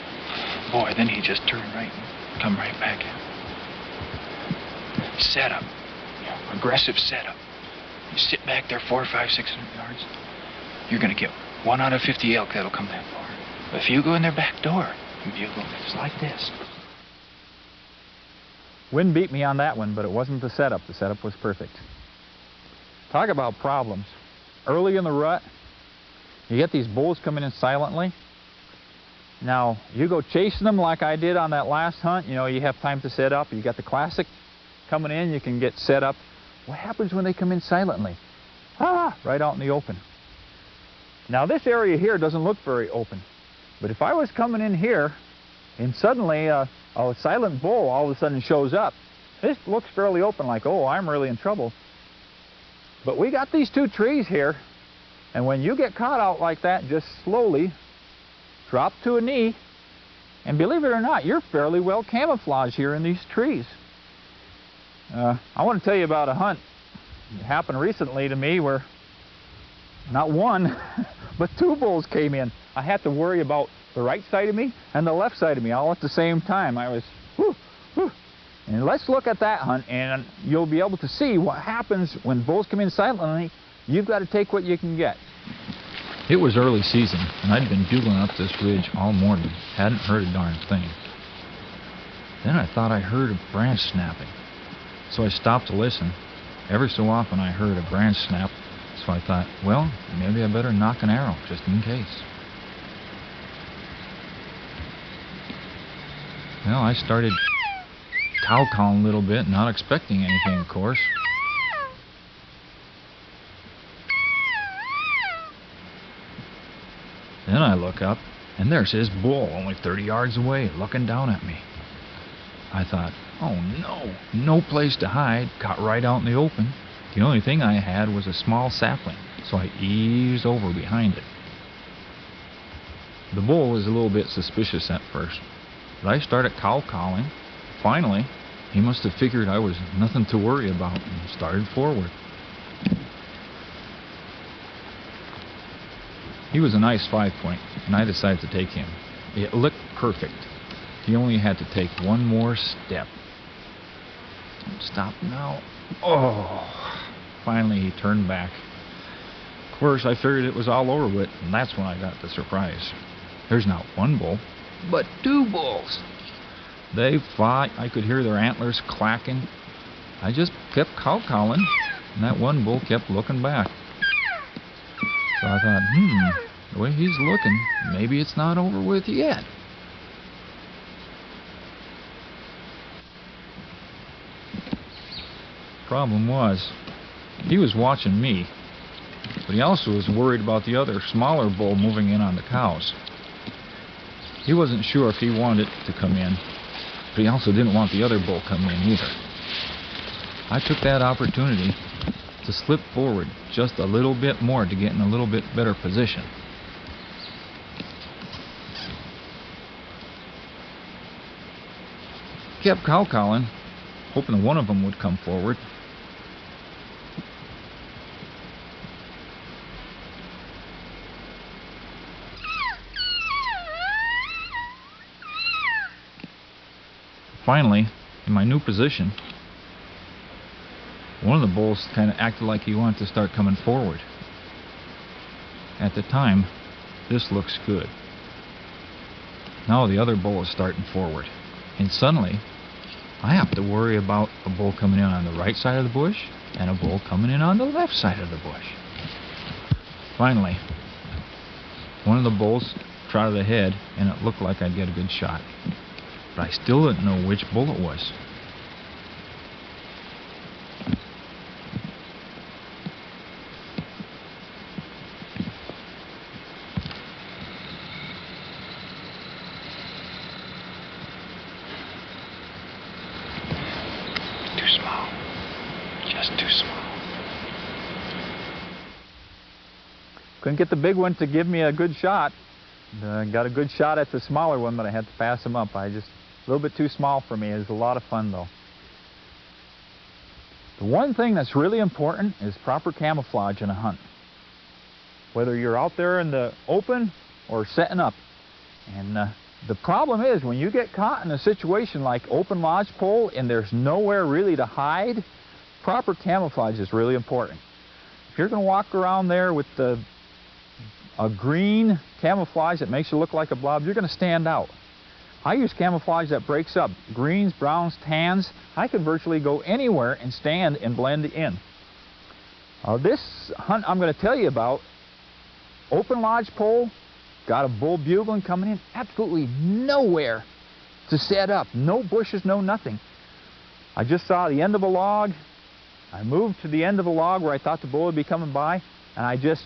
S8: Boy, then he just turned right and come right back in. Setup. Aggressive setup. You sit back there 400, 500, 600 yards, you're going to get 1 out of 50 elk that'll come that far. But if you go in their back door, you go just like this.
S6: Wind beat me on that one, but it wasn't the setup. The setup was perfect. Talk about problems. Early in the rut, you get these bulls coming in silently. Now, you go chasing them like I did on that last hunt. You know, you have time to set up. You got the classic coming in, you can get set up. What happens when they come in silently? Right out in the open. Now, this area here doesn't look very open. But if I was coming in here and suddenly a silent bull all of a sudden shows up, this looks fairly open, like, oh, I'm really in trouble. But we got these two trees here, and when you get caught out like that, just slowly drop to a knee, and believe it or not, you're fairly well camouflaged here in these trees. I want to tell you about a hunt that happened recently to me where not one, but two bulls came in. I had to worry about the right side of me and the left side of me all at the same time. I was, whoo, whoo. And let's look at that hunt, and you'll be able to see what happens when bulls come in silently. You've got to take what you can get.
S7: It was early season, and I'd been bugling up this ridge all morning. Hadn't heard a darn thing. Then I thought I heard a branch snapping. So I stopped to listen. Every so often I heard a branch snap, so I thought, well, maybe I better knock an arrow, just in case. Well, I started cow-calling a little bit, not expecting anything, of course. Then I look up, and there's his bull only 30 yards away, looking down at me. I thought, oh no, no place to hide, got right out in the open. The only thing I had was a small sapling, so I eased over behind it. The bull was a little bit suspicious at first, but I started cow-calling. Finally, he must have figured I was nothing to worry about and started forward. He was a nice 5-point, and I decided to take him. It looked perfect. He only had to take one more step. Don't stop now. Oh! Finally, he turned back. Of course, I figured it was all over with, and that's when I got the surprise. There's not one bull, but two bulls. They fought. I could hear their antlers clacking. I just kept cow-calling, and that one bull kept looking back. So I thought, the way he's looking, maybe it's not over with yet. Problem was, he was watching me, but he also was worried about the other smaller bull moving in on the cows. He wasn't sure if he wanted it to come in, but he also didn't want the other bull coming in either. I took that opportunity to slip forward just a little bit more to get in a little bit better position. Kept cow-calling, hoping one of them would come forward. Finally, in my new position, one of the bulls kind of acted like he wanted to start coming forward. At the time, this looks good. Now the other bull is starting forward, and suddenly I have to worry about a bull coming in on the right side of the bush and a bull coming in on the left side of the bush. Finally, one of the bulls trotted ahead, and it looked like I'd get a good shot. But I still didn't know which bull it was.
S8: small. Just too small.
S6: Couldn't get the big one to give me a good shot. Got a good shot at the smaller one, but I had to pass him up. A little bit too small for me. It was a lot of fun though. The one thing that's really important is proper camouflage in a hunt. Whether you're out there in the open or setting up. And the problem is when you get caught in a situation like open lodgepole and there's nowhere really to hide, proper camouflage is really important. If you're going to walk around there with a green camouflage that makes you look like a blob, you're going to stand out. I use camouflage that breaks up greens, browns, tans. I can virtually go anywhere and stand and blend in. This hunt I'm going to tell you about, open lodgepole, got a bull bugling coming in, absolutely nowhere to set up, no bushes, no nothing. I just saw the end of a log. I moved to the end of a log where I thought the bull would be coming by, and I just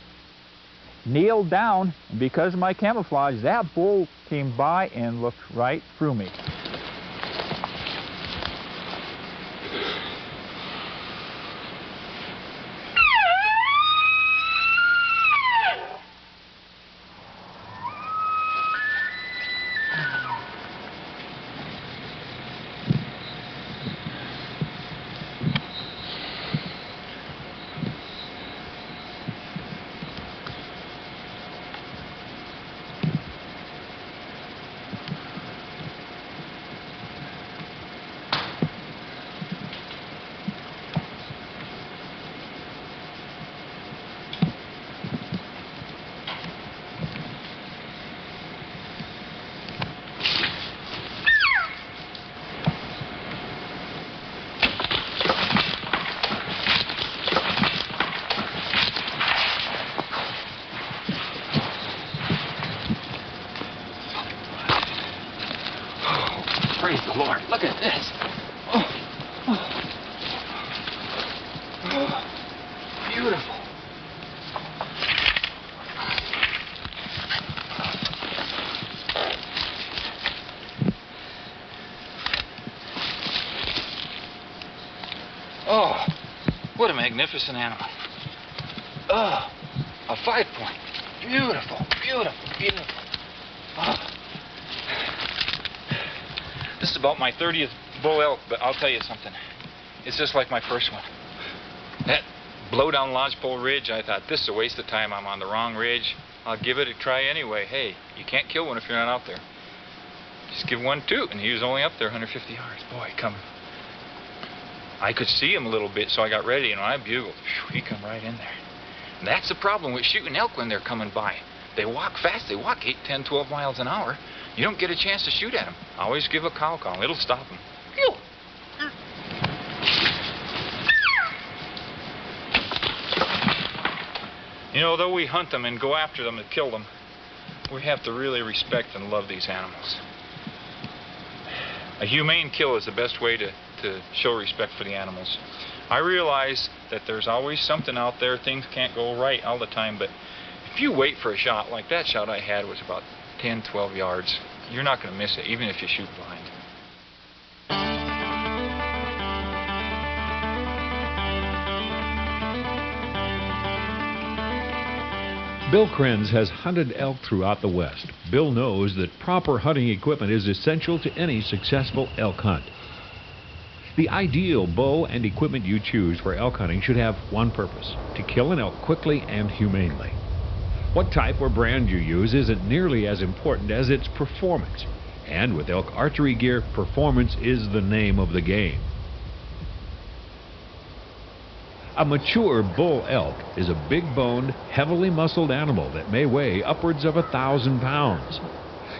S6: kneeled down, and because of my camouflage, that bull came by and looked right through me.
S8: Praise the Lord. Look at this. Beautiful. Oh, what a magnificent animal. Oh, a 5-point. Beautiful, beautiful, beautiful. Oh. This is about my 30th bull elk, but I'll tell you something. It's just like my first one. That blowdown lodgepole ridge, I thought, this is a waste of time. I'm on the wrong ridge. I'll give it a try anyway. Hey, you can't kill one if you're not out there. Just give one toot, and he was only up there 150 yards. Boy, coming. I could see him a little bit, so I got ready, and when I bugled, he come right in there. And that's the problem with shooting elk when they're coming by. They walk fast. They walk 8, 10, 12 miles an hour. You don't get a chance to shoot at them. Always give a cow call. It'll stop them. Phew. You know, though we hunt them and go after them and kill them, we have to really respect and love these animals. A humane kill is the best way to show respect for the animals. I realize that there's always something out there. Things can't go right all the time, but if you wait for a shot, like that shot I had was about 10, 12 yards, you're not going to miss it, even if you shoot blind.
S2: Bill Krenz has hunted elk throughout the West. Bill knows that proper hunting equipment is essential to any successful elk hunt. The ideal bow and equipment you choose for elk hunting should have one purpose: to kill an elk quickly and humanely. What type or brand you use isn't nearly as important as its performance. And with elk archery gear, performance is the name of the game. A mature bull elk is a big-boned, heavily muscled animal that may weigh upwards of 1,000 pounds.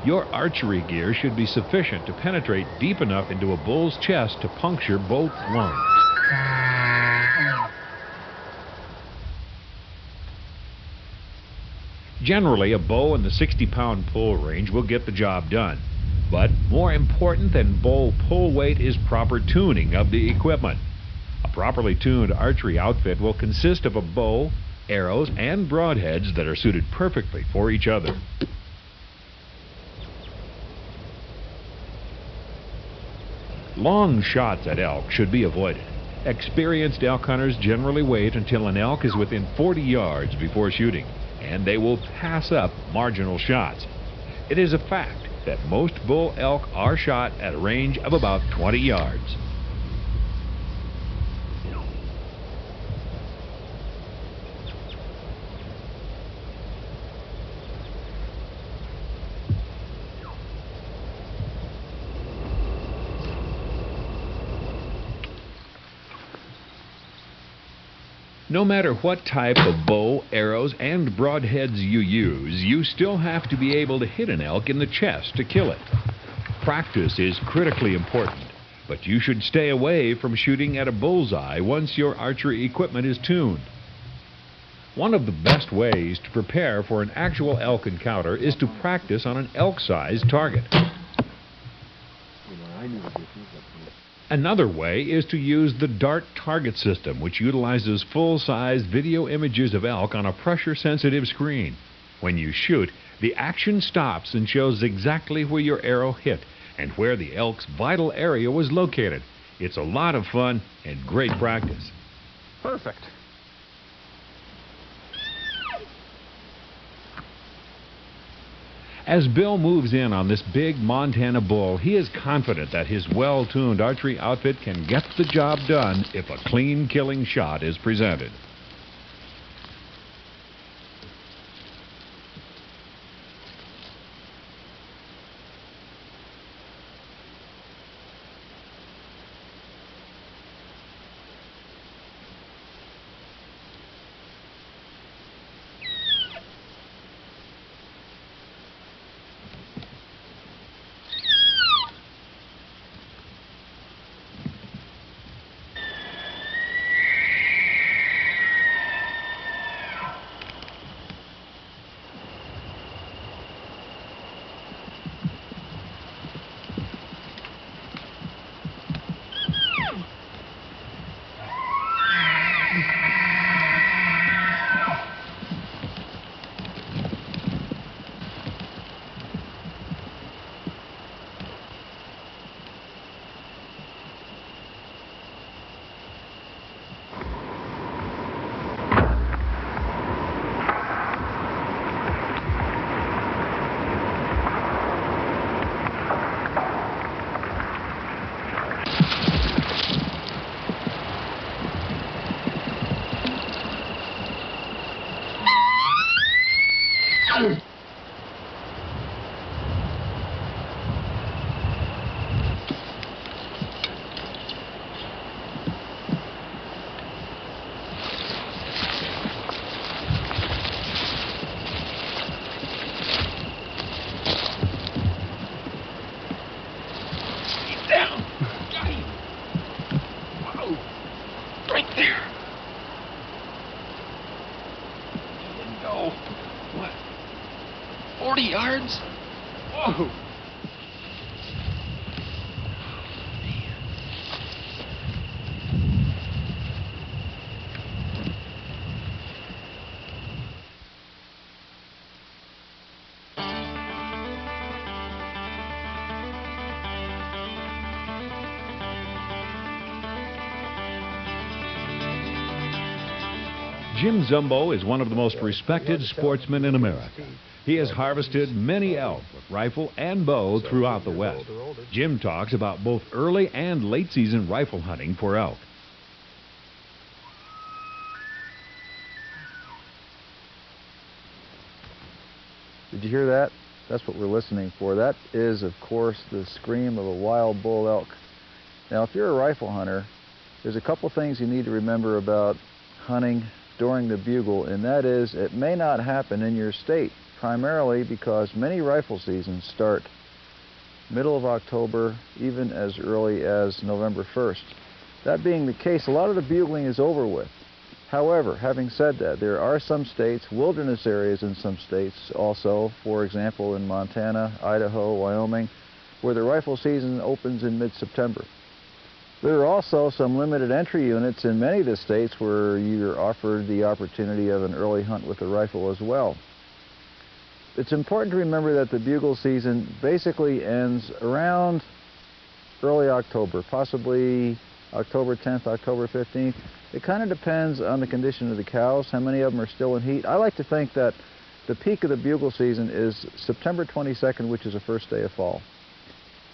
S2: Your archery gear should be sufficient to penetrate deep enough into a bull's chest to puncture both lungs. Generally, a bow in the 60-pound pull range will get the job done. But more important than bow pull weight is proper tuning of the equipment. A properly tuned archery outfit will consist of a bow, arrows, and broadheads that are suited perfectly for each other. Long shots at elk should be avoided. Experienced elk hunters generally wait until an elk is within 40 yards before shooting, and they will pass up marginal shots. It is a fact that most bull elk are shot at a range of about 20 yards. No matter what type of bow, arrows, and broadheads you use, you still have to be able to hit an elk in the chest to kill it. Practice is critically important, but you should stay away from shooting at a bullseye once your archery equipment is tuned. One of the best ways to prepare for an actual elk encounter is to practice on an elk-sized target. Another way is to use the DART target system, which utilizes full-size video images of elk on a pressure-sensitive screen. When you shoot, the action stops and shows exactly where your arrow hit and where the elk's vital area was located. It's a lot of fun and great practice.
S6: Perfect.
S2: As Bill moves in on this big Montana bull, he is confident that his well-tuned archery outfit can get the job done if a clean killing shot is presented.
S8: What? 40 yards? Whoa!
S2: Jim Zumbo is one of the most respected sportsmen in America. He has harvested many elk with rifle and bow throughout the West. Jim talks about both early and late season rifle hunting for elk.
S4: Did you hear that? That's what we're listening for. That is, of course, the scream of a wild bull elk. Now, if you're a rifle hunter, there's a couple things you need to remember about hunting during the bugle, and that is it may not happen in your state, primarily because many rifle seasons start middle of October, even as early as November 1st. That being the case, a lot of the bugling is over with. However, having said that, there are some states, wilderness areas in some states also, for example in Montana, Idaho, Wyoming, where the rifle season opens in mid-September. There are also some limited entry units in many of the states where you're offered the opportunity of an early hunt with a rifle as well. It's important to remember that the bugle season basically ends around early October, possibly October 10th, October 15th. It kind of depends on the condition of the cows, how many of them are still in heat. I like to think that the peak of the bugle season is September 22nd, which is the first day of fall.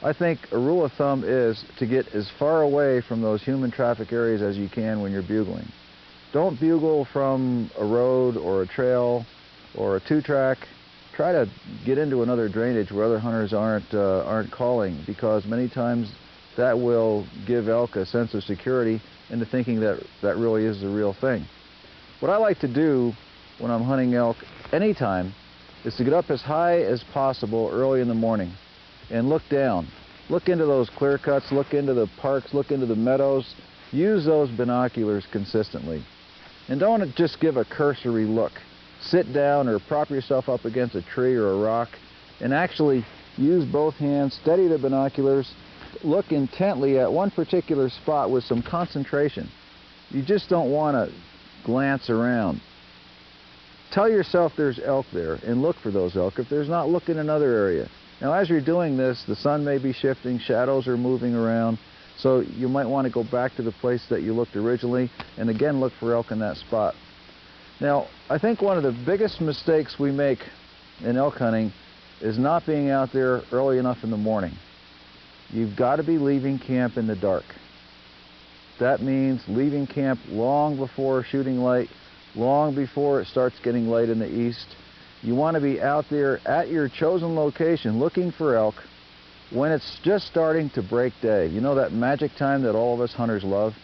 S4: I think a rule of thumb is to get as far away from those human traffic areas as you can when you're bugling. Don't bugle from a road or a trail or a two-track. Try to get into another drainage where other hunters aren't calling, because many times that will give elk a sense of security into thinking that that really is the real thing. What I like to do when I'm hunting elk anytime is to get up as high as possible early in the morning and look down. Look into those clear cuts, look into the parks, look into the meadows. Use those binoculars consistently. And don't just give a cursory look. Sit down or prop yourself up against a tree or a rock and actually use both hands, steady the binoculars, look intently at one particular spot with some concentration. You just don't want to glance around. Tell yourself there's elk there and look for those elk. If there's not, look in another area. Now, as you're doing this, the sun may be shifting, shadows are moving around, so you might want to go back to the place that you looked originally and again look for elk in that spot. Now, I think one of the biggest mistakes we make in elk hunting is not being out there early enough in the morning. You've got to be leaving camp in the dark. That means leaving camp long before shooting light, long before it starts getting light in the east. You want to be out there at your chosen location looking for elk when it's just starting to break day. You know that magic time that all of us hunters love?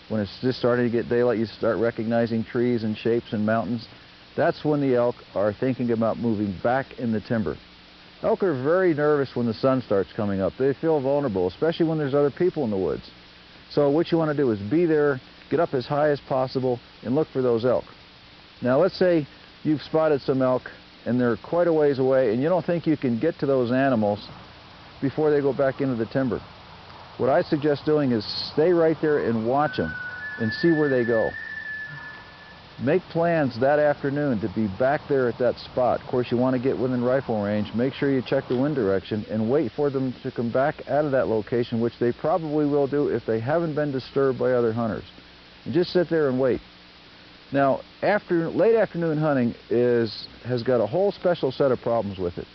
S4: When it's just starting to get daylight, you start recognizing trees and shapes and mountains. That's when the elk are thinking about moving back in the timber. Elk are very nervous when the sun starts coming up. They feel vulnerable, especially when there's other people in the woods. So what you want to do is be there, get up as high as possible, and look for those elk. Now let's say you've spotted some elk and they're quite a ways away and you don't think you can get to those animals before they go back into the timber. What I suggest doing is stay right there and watch them and see where they go. Make plans that afternoon to be back there at that spot. Of course, you want to get within rifle range. Make sure you check the wind direction and wait for them to come back out of that location, which they probably will do if they haven't been disturbed by other hunters. And just sit there and wait. Now, late afternoon hunting has got a whole special set of problems with it.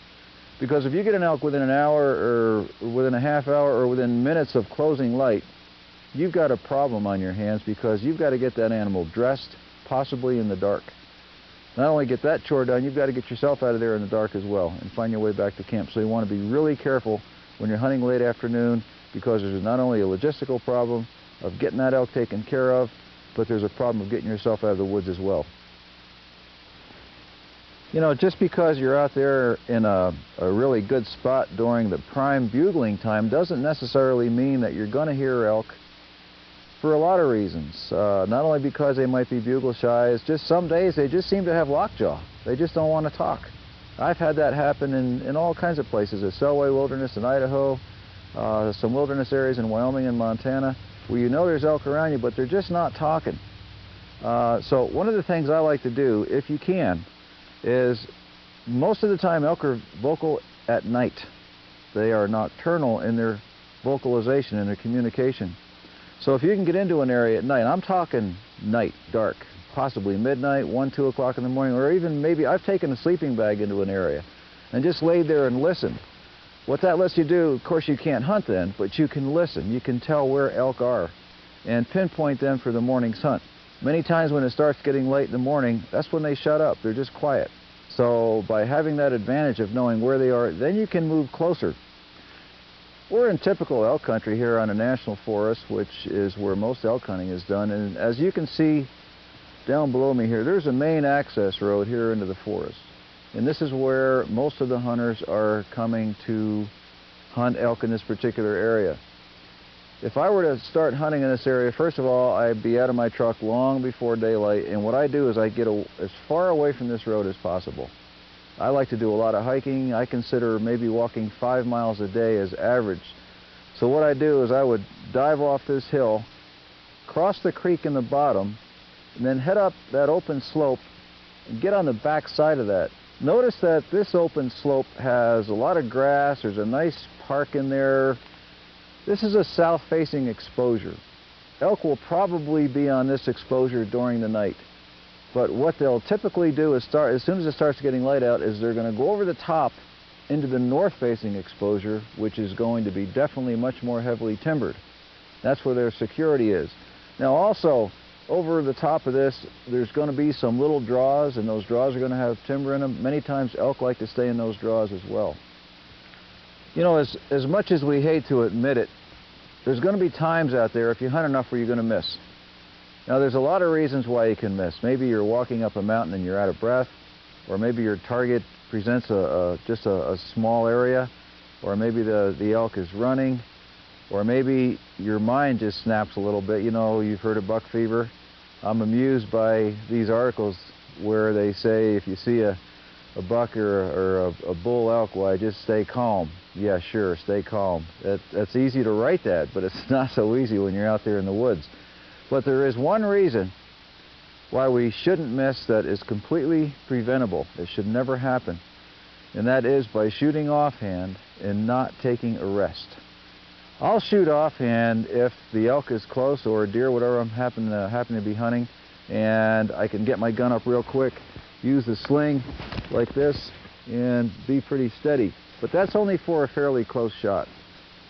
S4: Because if you get an elk within an hour or within a half hour or within minutes of closing light, you've got a problem on your hands, because you've got to get that animal dressed, possibly in the dark. Not only get that chore done, you've got to get yourself out of there in the dark as well and find your way back to camp. So you want to be really careful when you're hunting late afternoon, because there's not only a logistical problem of getting that elk taken care of, but there's a problem of getting yourself out of the woods as well. You know, just because you're out there in a really good spot during the prime bugling time doesn't necessarily mean that you're going to hear elk for a lot of reasons. Not only because they might be bugle shy, it's just some days they just seem to have lockjaw. They just don't want to talk. I've had that happen in all kinds of places. The Selway Wilderness in Idaho, some wilderness areas in Wyoming and Montana, where you know there's elk around you, but they're just not talking. So one of the things I like to do, if you can, is most of the time elk are vocal at night. They are nocturnal in their vocalization and their communication. So if you can get into an area at night, I'm talking night, dark, possibly midnight, 1, 2 o'clock in the morning, or even maybe I've taken a sleeping bag into an area and just laid there and listened. What that lets you do, of course you can't hunt then, but you can listen. You can tell where elk are and pinpoint them for the morning's hunt. Many times when it starts getting late in the morning, that's when they shut up. They're just quiet. So by having that advantage of knowing where they are, then you can move closer. We're in typical elk country here on a national forest, which is where most elk hunting is done. And as you can see down below me here, there's a main access road here into the forest. And this is where most of the hunters are coming to hunt elk in this particular area. If I were to start hunting in this area, first of all, I'd be out of my truck long before daylight, and what I do is I get as far away from this road as possible. I like to do a lot of hiking. I consider maybe walking 5 miles a day as average. So what I do is I would dive off this hill, cross the creek in the bottom, and then head up that open slope and get on the back side of that. Notice that this open slope has a lot of grass. There's a nice park in there. This is a south-facing exposure. elk will probably be on this exposure during the night. But what they'll typically do is as soon as it starts getting light out, is they're going to go over the top into the north-facing exposure, which is going to be definitely much more heavily timbered. That's where their security is. Now also, over the top of this, there's going to be some little draws, and those draws are going to have timber in them. Many times elk like to stay in those draws as well. You know, as much as we hate to admit it, there's going to be times out there, if you hunt enough, where you're going to miss. Now there's a lot of reasons why you can miss. Maybe you're walking up a mountain and you're out of breath, or maybe your target presents just a small area, or maybe the elk is running, or maybe your mind just snaps a little bit. You know, you've heard of buck fever. I'm amused by these articles where they say if you see a buck or a bull elk, why, just stay calm. Yeah, sure, stay calm. That's easy to write that, but it's not so easy when you're out there in the woods. But there is one reason why we shouldn't miss that is completely preventable. It should never happen. And that is by shooting offhand and not taking a rest. I'll shoot offhand if the elk is close, or a deer, whatever I'm happen to be hunting, and I can get my gun up real quick, use the sling like this, and be pretty steady. But that's only for a fairly close shot.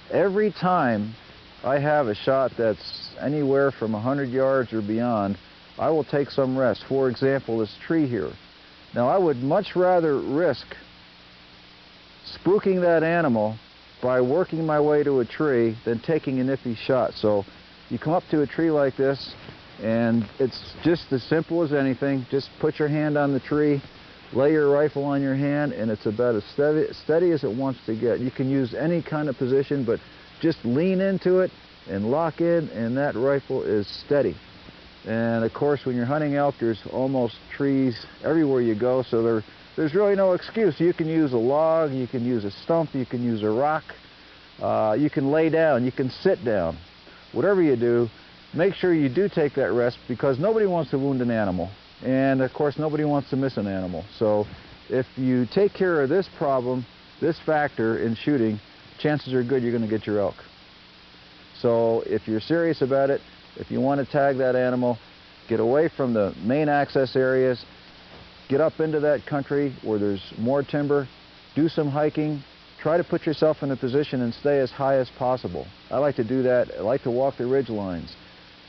S4: Every time I have a shot that's anywhere from 100 yards or beyond, I will take some rest. For example, this tree here. Now, I would much rather risk spooking that animal by working my way to a tree than taking a nippy shot. So you come up to a tree like this, and it's just as simple as anything. Just put your hand on the tree, lay your rifle on your hand, and it's about as steady as it wants to get. You can use any kind of position, but just lean into it and lock in, and that rifle is steady. And of course, when you're hunting elk, there's almost trees everywhere you go, so there's really no excuse. You can use a log, you can use a stump, you can use a rock, you can lay down, you can sit down. Whatever you do, make sure you do take that rest, because nobody wants to wound an animal. And of course, nobody wants to miss an animal. So if you take care of this problem, this factor in shooting, chances are good you're going to get your elk. So if you're serious about it, if you want to tag that animal, get away from the main access areas, get up into that country where there's more timber, do some hiking, try to put yourself in a position and stay as high as possible. I like to do that. I like to walk the ridge lines.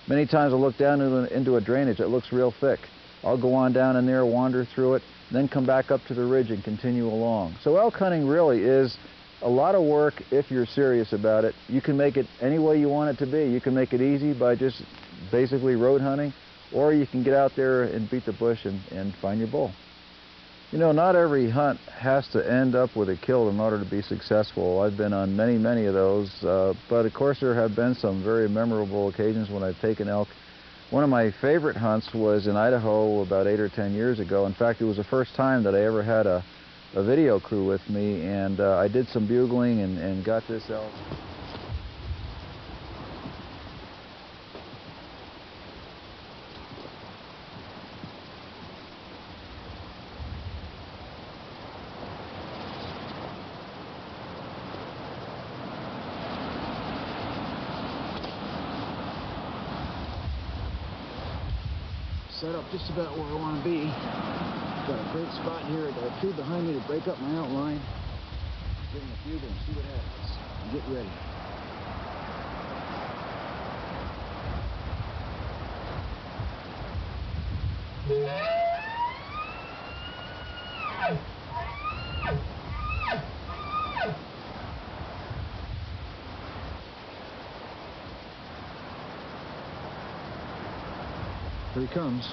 S4: Many times I'll look down into a drainage that looks real thick. I'll go on down in there, wander through it, then come back up to the ridge and continue along. So elk hunting really is a lot of work if you're serious about it. You can make it any way you want it to be. You can make it easy by just basically road hunting, or you can get out there and beat the bush and find your bull. You know, not every hunt has to end up with a kill in order to be successful. I've been on many, many of those, but of course there have been some very memorable occasions when I've taken elk. One of my favorite hunts was in Idaho about 8 or 10 years ago. In fact, it was the first time that I ever had a video crew with me, and I did some bugling and got this elk.
S9: Set up just about where I want to be. Got a great spot here. I got a tree behind me to break up my outline. Give him a bugle and see what happens. Get ready. Here he comes. I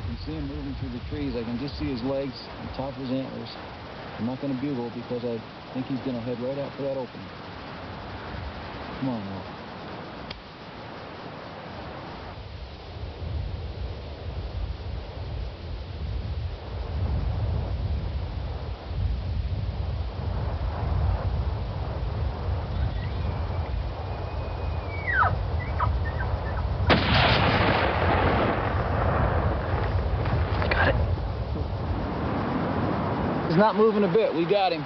S9: can see him moving through the trees. I can just see his legs on top of his antlers. I'm not going to bugle because I think he's going to head right out for that opening. Come on now. He's not moving a bit. We got him.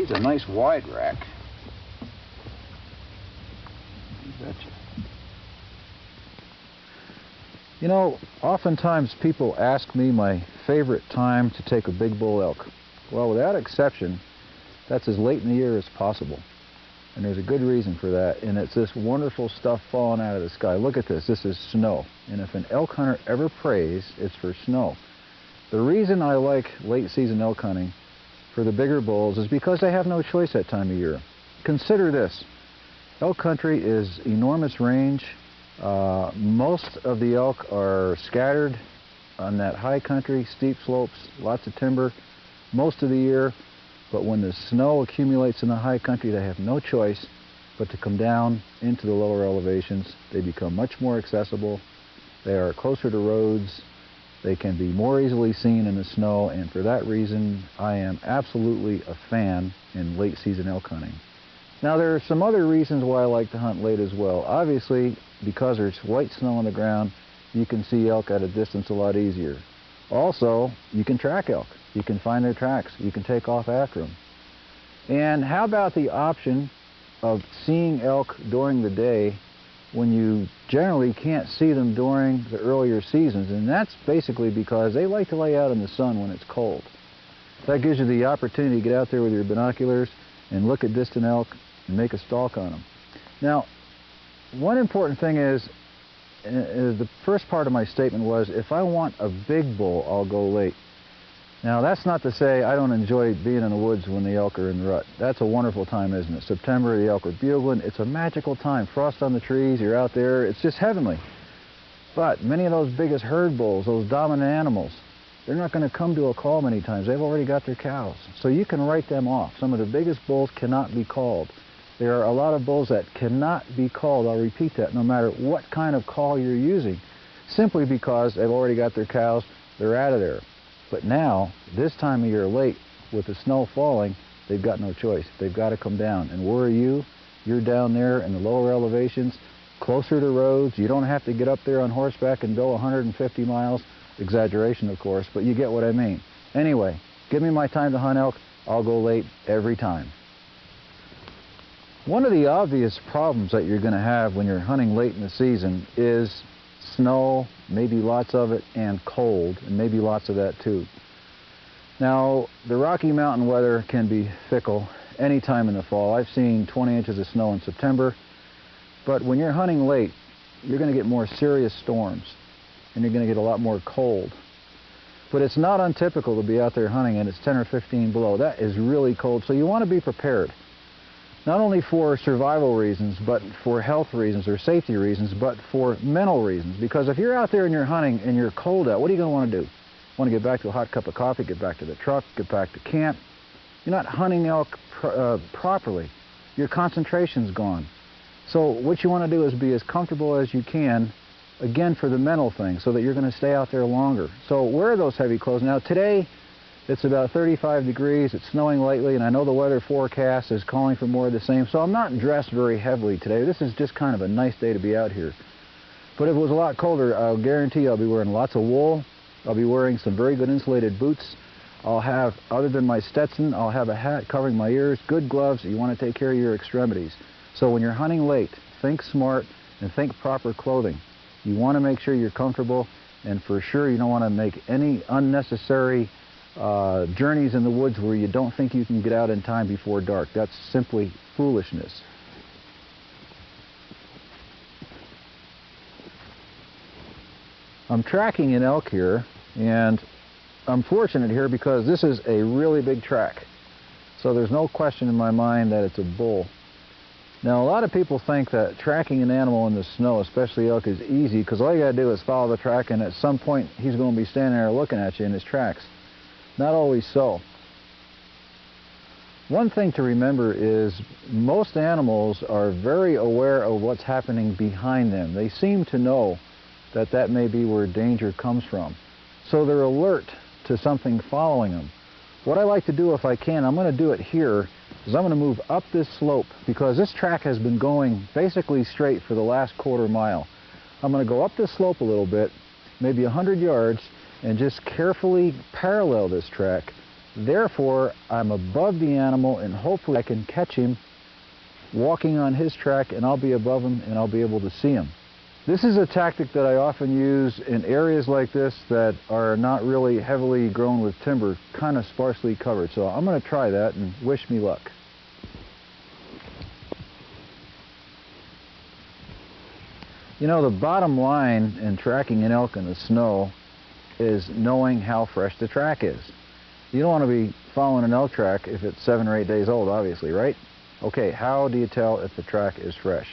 S4: Needs a nice wide rack. You betcha. You know, oftentimes people ask me my favorite time to take a big bull elk. Well, without exception, that's as late in the year as possible. And there's a good reason for that, and it's this wonderful stuff falling out of the sky. Look at this. This is snow. And if an elk hunter ever prays, it's for snow. The reason I like late season elk hunting for the bigger bulls is because they have no choice that time of year. Consider this. Elk country is enormous range. Most of the elk are scattered on that high country, steep slopes, lots of timber most of the year. But when the snow accumulates in the high country, they have no choice but to come down into the lower elevations. They become much more accessible. They are closer to roads. They can be more easily seen in the snow, and for that reason, I am absolutely a fan in late season elk hunting. Now, there are some other reasons why I like to hunt late as well. Obviously, because there's white snow on the ground, you can see elk at a distance a lot easier. Also, you can track elk. You can find their tracks. You can take off after them. And how about the option of seeing elk during the day when you generally can't see them during the earlier seasons? And that's basically because they like to lay out in the sun when it's cold. That gives you the opportunity to get out there with your binoculars and look at distant elk and make a stalk on them. Now, one important thing is the first part of my statement was, if I want a big bull, I'll go late. Now, that's not to say I don't enjoy being in the woods when the elk are in the rut. That's a wonderful time, isn't it? September, the elk are bugling. It's a magical time. Frost on the trees, you're out there. It's just heavenly. But many of those biggest herd bulls, those dominant animals, they're not going to come to a call many times. They've already got their cows. So you can write them off. Some of the biggest bulls cannot be called. There are a lot of bulls that cannot be called. I'll repeat that, no matter what kind of call you're using, simply because they've already got their cows. They're out of there. But now, this time of year late, with the snow falling, they've got no choice. They've got to come down. And where are you? You're down there in the lower elevations, closer to roads. You don't have to get up there on horseback and go 150 miles. Exaggeration, of course, but you get what I mean. Anyway, give me my time to hunt elk. I'll go late every time. One of the obvious problems that you're going to have when you're hunting late in the season is snow, maybe lots of it, and cold, and maybe lots of that too. Now, the Rocky Mountain weather can be fickle any time in the fall. I've seen 20 inches of snow in September, but when you're hunting late, you're going to get more serious storms, and you're going to get a lot more cold. But it's not untypical to be out there hunting and it's 10 or 15 below. That is really cold, so you want to be prepared. Not only for survival reasons, but for health reasons or safety reasons, but for mental reasons. Because if you're out there and you're hunting and you're cold out, what are you going to want to do? Want to get back to a hot cup of coffee, get back to the truck, get back to camp. You're not hunting elk properly. Your concentration's gone. So what you want to do is be as comfortable as you can, again, for the mental thing, so that you're going to stay out there longer. So wear those heavy clothes. Now today, it's about 35 degrees, it's snowing lightly, and I know the weather forecast is calling for more of the same, so I'm not dressed very heavily today. This is just kind of a nice day to be out here. But if it was a lot colder, I'll guarantee I'll be wearing lots of wool. I'll be wearing some very good insulated boots. I'll have, other than my Stetson, I'll have a hat covering my ears, good gloves. You want to take care of your extremities. So when you're hunting late, think smart and think proper clothing. You want to make sure you're comfortable, and for sure you don't want to make any unnecessary journeys in the woods where you don't think you can get out in time before dark. That's simply foolishness. I'm tracking an elk here, and I'm fortunate here because this is a really big track. So there's no question in my mind that it's a bull. Now, a lot of people think that tracking an animal in the snow, especially elk, is easy because all you got to do is follow the track, and at some point he's going to be standing there looking at you in his tracks. Not always so. One thing to remember is most animals are very aware of what's happening behind them. They seem to know that that may be where danger comes from. So they're alert to something following them. What I like to do, if I can, I'm going to do it here, is I'm going to move up this slope because this track has been going basically straight for the last quarter mile. I'm going to go up this slope a little bit, maybe 100 yards, and just carefully parallel this track Therefore, I'm above the animal, and hopefully I can catch him walking on his track, and I'll be above him and I'll be able to see him. This is a tactic that I often use in areas like this that are not really heavily grown with timber, kind of sparsely covered. So I'm going to try that, and wish me luck. You know, the bottom line in tracking an elk in the snow is knowing how fresh the track is. You don't want to be following an elk track if it's 7 or 8 days old, obviously, right? Okay, how do you tell if the track is fresh?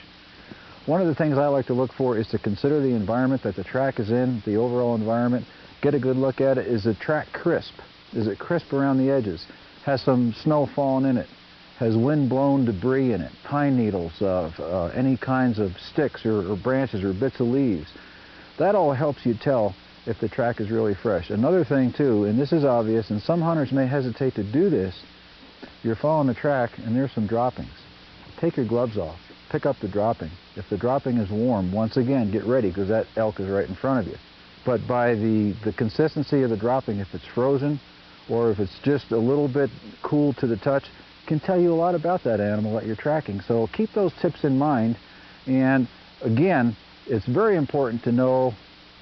S4: One of the things I like to look for is to consider the environment that the track is in, the overall environment. Get a good look at it. Is the track crisp? Is it crisp around the edges? Has some snow fallen in it? Has wind-blown debris in it? Pine needles, any kinds of sticks or branches or bits of leaves. That all helps you tell if the track is really fresh. Another thing too, and this is obvious, and some hunters may hesitate to do this, you're following the track and there's some droppings. Take your gloves off. Pick up the dropping. If the dropping is warm, once again, get ready, because that elk is right in front of you. But by the consistency of the dropping, if it's frozen or if it's just a little bit cool to the touch, can tell you a lot about that animal that you're tracking. So keep those tips in mind. And again, it's very important to know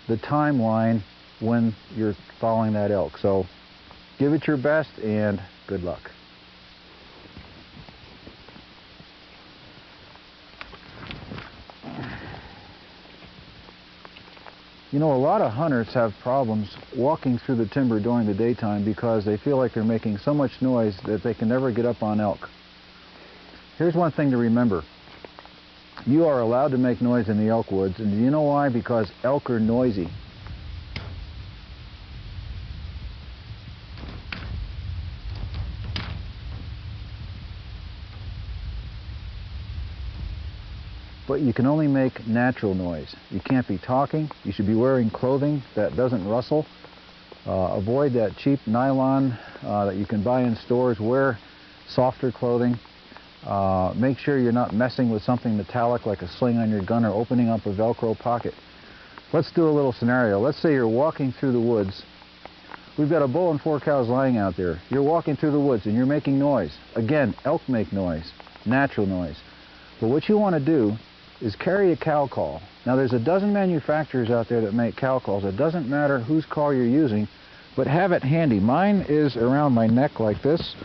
S4: the timeline when you're following that elk. So give it your best and good luck. You know, a lot of hunters have problems walking through the timber during the daytime because they feel like they're making so much noise that they can never get up on elk. Here's one thing to remember. You are allowed to make noise in the elk woods, and do you know why? Because elk are noisy. But you can only make natural noise. You can't be talking. You should be wearing clothing that doesn't rustle. Avoid that cheap nylon that you can buy in stores. Wear softer clothing. Make sure you're not messing with something metallic like a sling on your gun or opening up a Velcro pocket. Let's do a little scenario. Let's say you're walking through the woods. We've got a bull and 4 cows lying out there. You're walking through the woods and you're making noise. Again, elk make noise, natural noise. But what you want to do is carry a cow call. Now there's a dozen manufacturers out there that make cow calls. It doesn't matter whose call you're using, but have it handy. Mine is around my neck like this.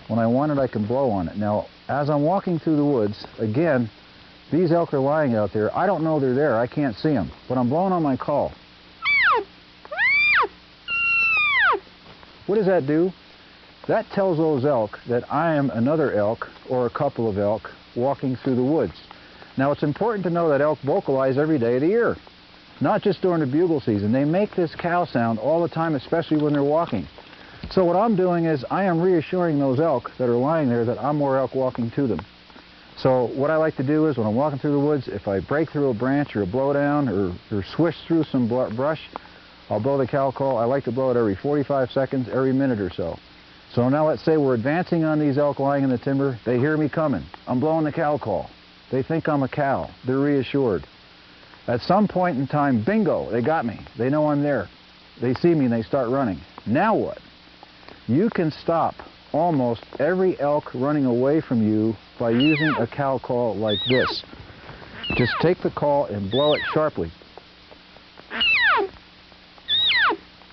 S4: When I want it, I can blow on it. Now, as I'm walking through the woods, again, these elk are lying out there. I don't know they're there. I can't see them, but I'm blowing on my call. What does that do? That tells those elk that I am another elk or a couple of elk walking through the woods. Now, it's important to know that elk vocalize every day of the year, not just during the bugle season. They make this cow sound all the time, especially when they're walking. So what I'm doing is I am reassuring those elk that are lying there that I'm more elk walking to them. So what I like to do is when I'm walking through the woods, if I break through a branch or a blowdown or swish through some brush, I'll blow the cow call. I like to blow it every 45 seconds, every minute or so. So now let's say we're advancing on these elk lying in the timber. They hear me coming. I'm blowing the cow call. They think I'm a cow. They're reassured. At some point in time, bingo, they got me. They know I'm there. They see me and they start running. Now what? You can stop almost every elk running away from you by using a cow call like this. Just take the call and blow it sharply.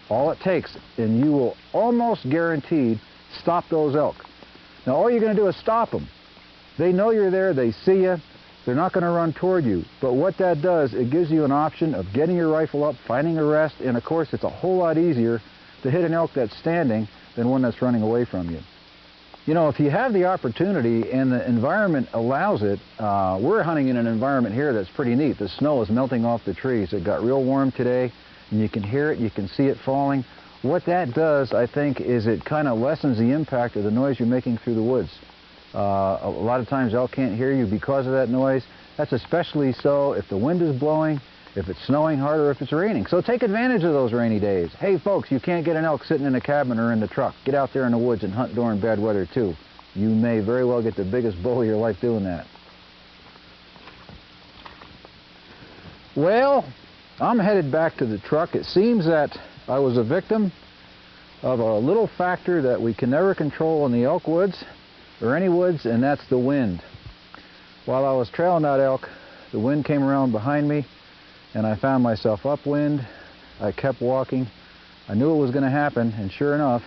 S4: All it takes, and you will almost guaranteed stop those elk. Now all you're going to do is stop them. They know you're there, they see you, they're not going to run toward you. But what that does, it gives you an option of getting your rifle up, finding a rest, and of course it's a whole lot easier to hit an elk that's standing than one that's running away from you. You know, if you have the opportunity and the environment allows it, we're hunting in an environment here that's pretty neat. The snow is melting off the trees. It got real warm today, and you can hear it, you can see it falling. What that does, I think, is it kind of lessens the impact of the noise you're making through the woods. A lot of times elk can't hear you because of that noise. That's especially so if the wind is blowing, if it's snowing hard, or if it's raining. So take advantage of those rainy days. Hey folks, you can't get an elk sitting in a cabin or in the truck. Get out there in the woods and hunt during bad weather too. You may very well get the biggest bull of your life doing that. Well, I'm headed back to the truck. It seems that I was a victim of a little factor that we can never control in the elk woods or any woods, and that's the wind. While I was trailing that elk, the wind came around behind me and I found myself upwind. I kept walking. I knew it was going to happen, and sure enough,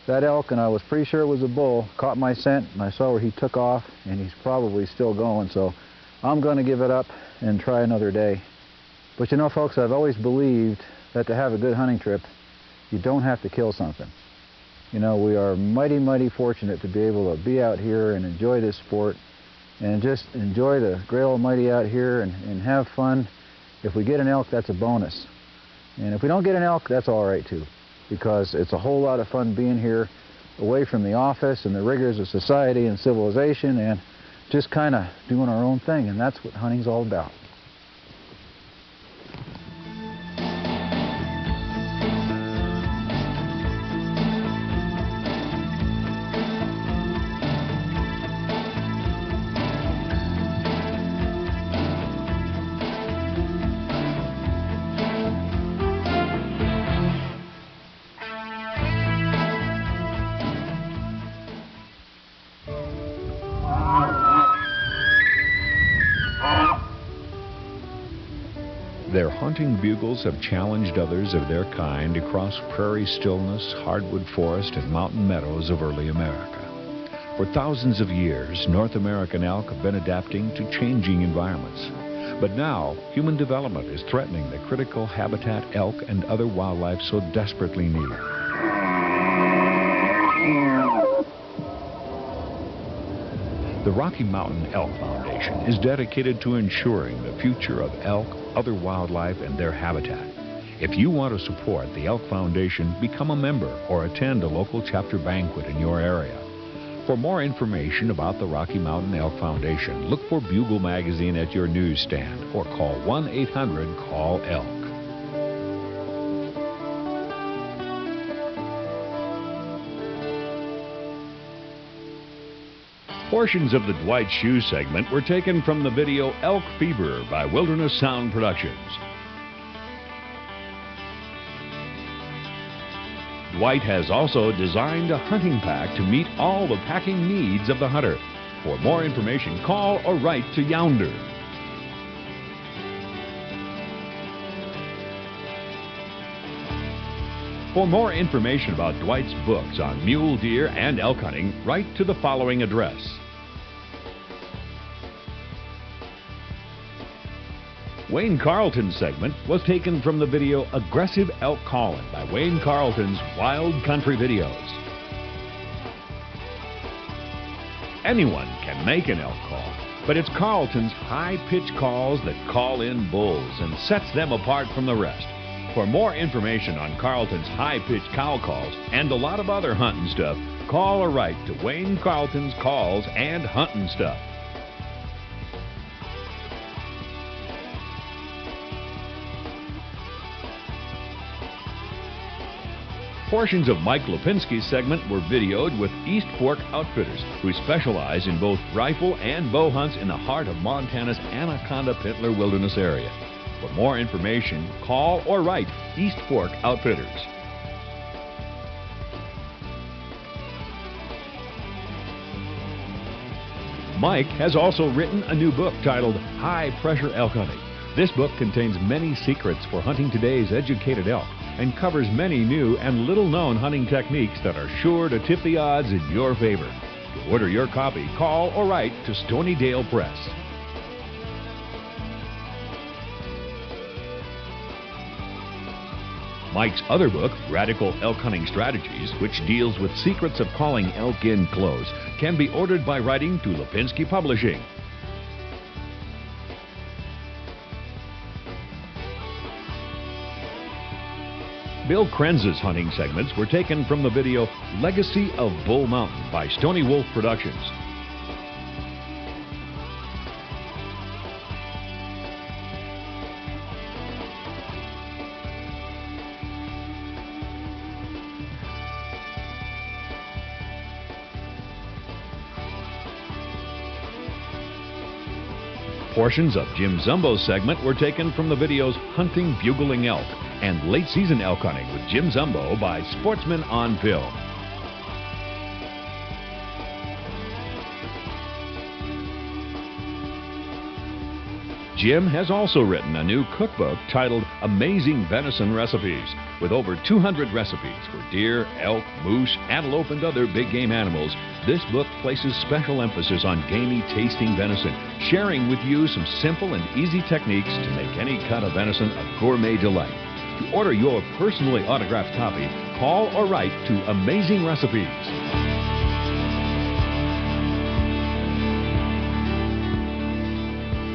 S4: that elk, and I was pretty sure it was a bull, caught my scent, and I saw where he took off, and he's probably still going, so I'm going to give it up and try another day. But you know, folks, I've always believed that to have a good hunting trip, you don't have to kill something. You know, we are mighty, mighty fortunate to be able to be out here and enjoy this sport and just enjoy the great almighty out here and have fun. If we get an elk, that's a bonus. And if we don't get an elk, that's all right too, because it's a whole lot of fun being here away from the office and the rigors of society and civilization and just kind of doing our own thing, and that's what hunting's all about.
S2: Their hunting bugles have challenged others of their kind across prairie stillness, hardwood forest, and mountain meadows of early America. For thousands of years, North American elk have been adapting to changing environments. But now, human development is threatening the critical habitat elk and other wildlife so desperately need. The Rocky Mountain Elk Foundation is dedicated to ensuring the future of elk, other wildlife, and their habitat. If you want to support the Elk Foundation, become a member or attend a local chapter banquet in your area. For more information about the Rocky Mountain Elk Foundation, look for Bugle Magazine at your newsstand or call 1-800-CALL-ELK. Portions of the Dwight Shue segment were taken from the video Elk Fever by Wilderness Sound Productions. Dwight has also designed a hunting pack to meet all the packing needs of the hunter. For more information, call or write to Younder. For more information about Dwight's books on mule deer and elk hunting, write to the following address. Wayne Carlton's segment was taken from the video Aggressive Elk Callin' by Wayne Carlton's Wild Country Videos. Anyone can make an elk call, but it's Carlton's high-pitched calls that call in bulls and sets them apart from the rest. For more information on Carlton's high-pitched cow calls and a lot of other hunting stuff, call or write to Wayne Carlton's Calls and Hunting Stuff. Portions of Mike Lipinski's segment were videoed with East Fork Outfitters, who specialize in both rifle and bow hunts in the heart of Montana's Anaconda-Pintler Wilderness area. For more information, call or write East Fork Outfitters. Mike has also written a new book titled High Pressure Elk Hunting. This book contains many secrets for hunting today's educated elk and covers many new and little-known hunting techniques that are sure to tip the odds in your favor. To order your copy, call or write to Stony Dale Press. Mike's other book, Radical Elk Hunting Strategies, which deals with secrets of calling elk in close, can be ordered by writing to Lipinski Publishing. Bill Krenz's hunting segments were taken from the video Legacy of Bull Mountain by Stony Wolf Productions. Portions of Jim Zumbo's segment were taken from the videos Hunting Bugling Elk and Late Season Elk Hunting with Jim Zumbo by Sportsman on Film. Jim has also written a new cookbook titled Amazing Venison Recipes, with over 200 recipes for deer, elk, moose, antelope, and other big game animals. This book places special emphasis on gamey tasting venison, sharing with you some simple and easy techniques to make any cut of venison a gourmet delight. To order your personally autographed copy, call or write to Amazing Recipes.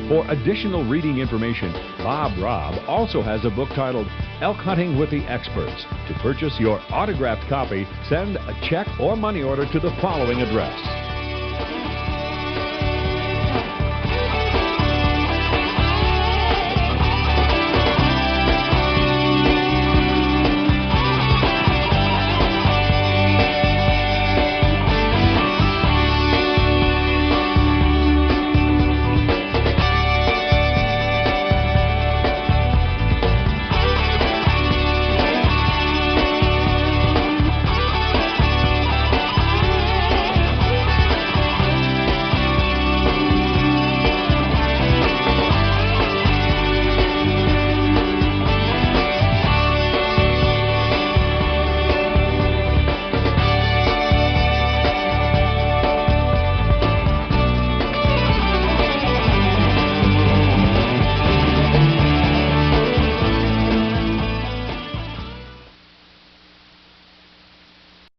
S2: For additional reading information, Bob Robb also has a book titled Elk Hunting with the Experts. To purchase your autographed copy, send a check or money order to the following address: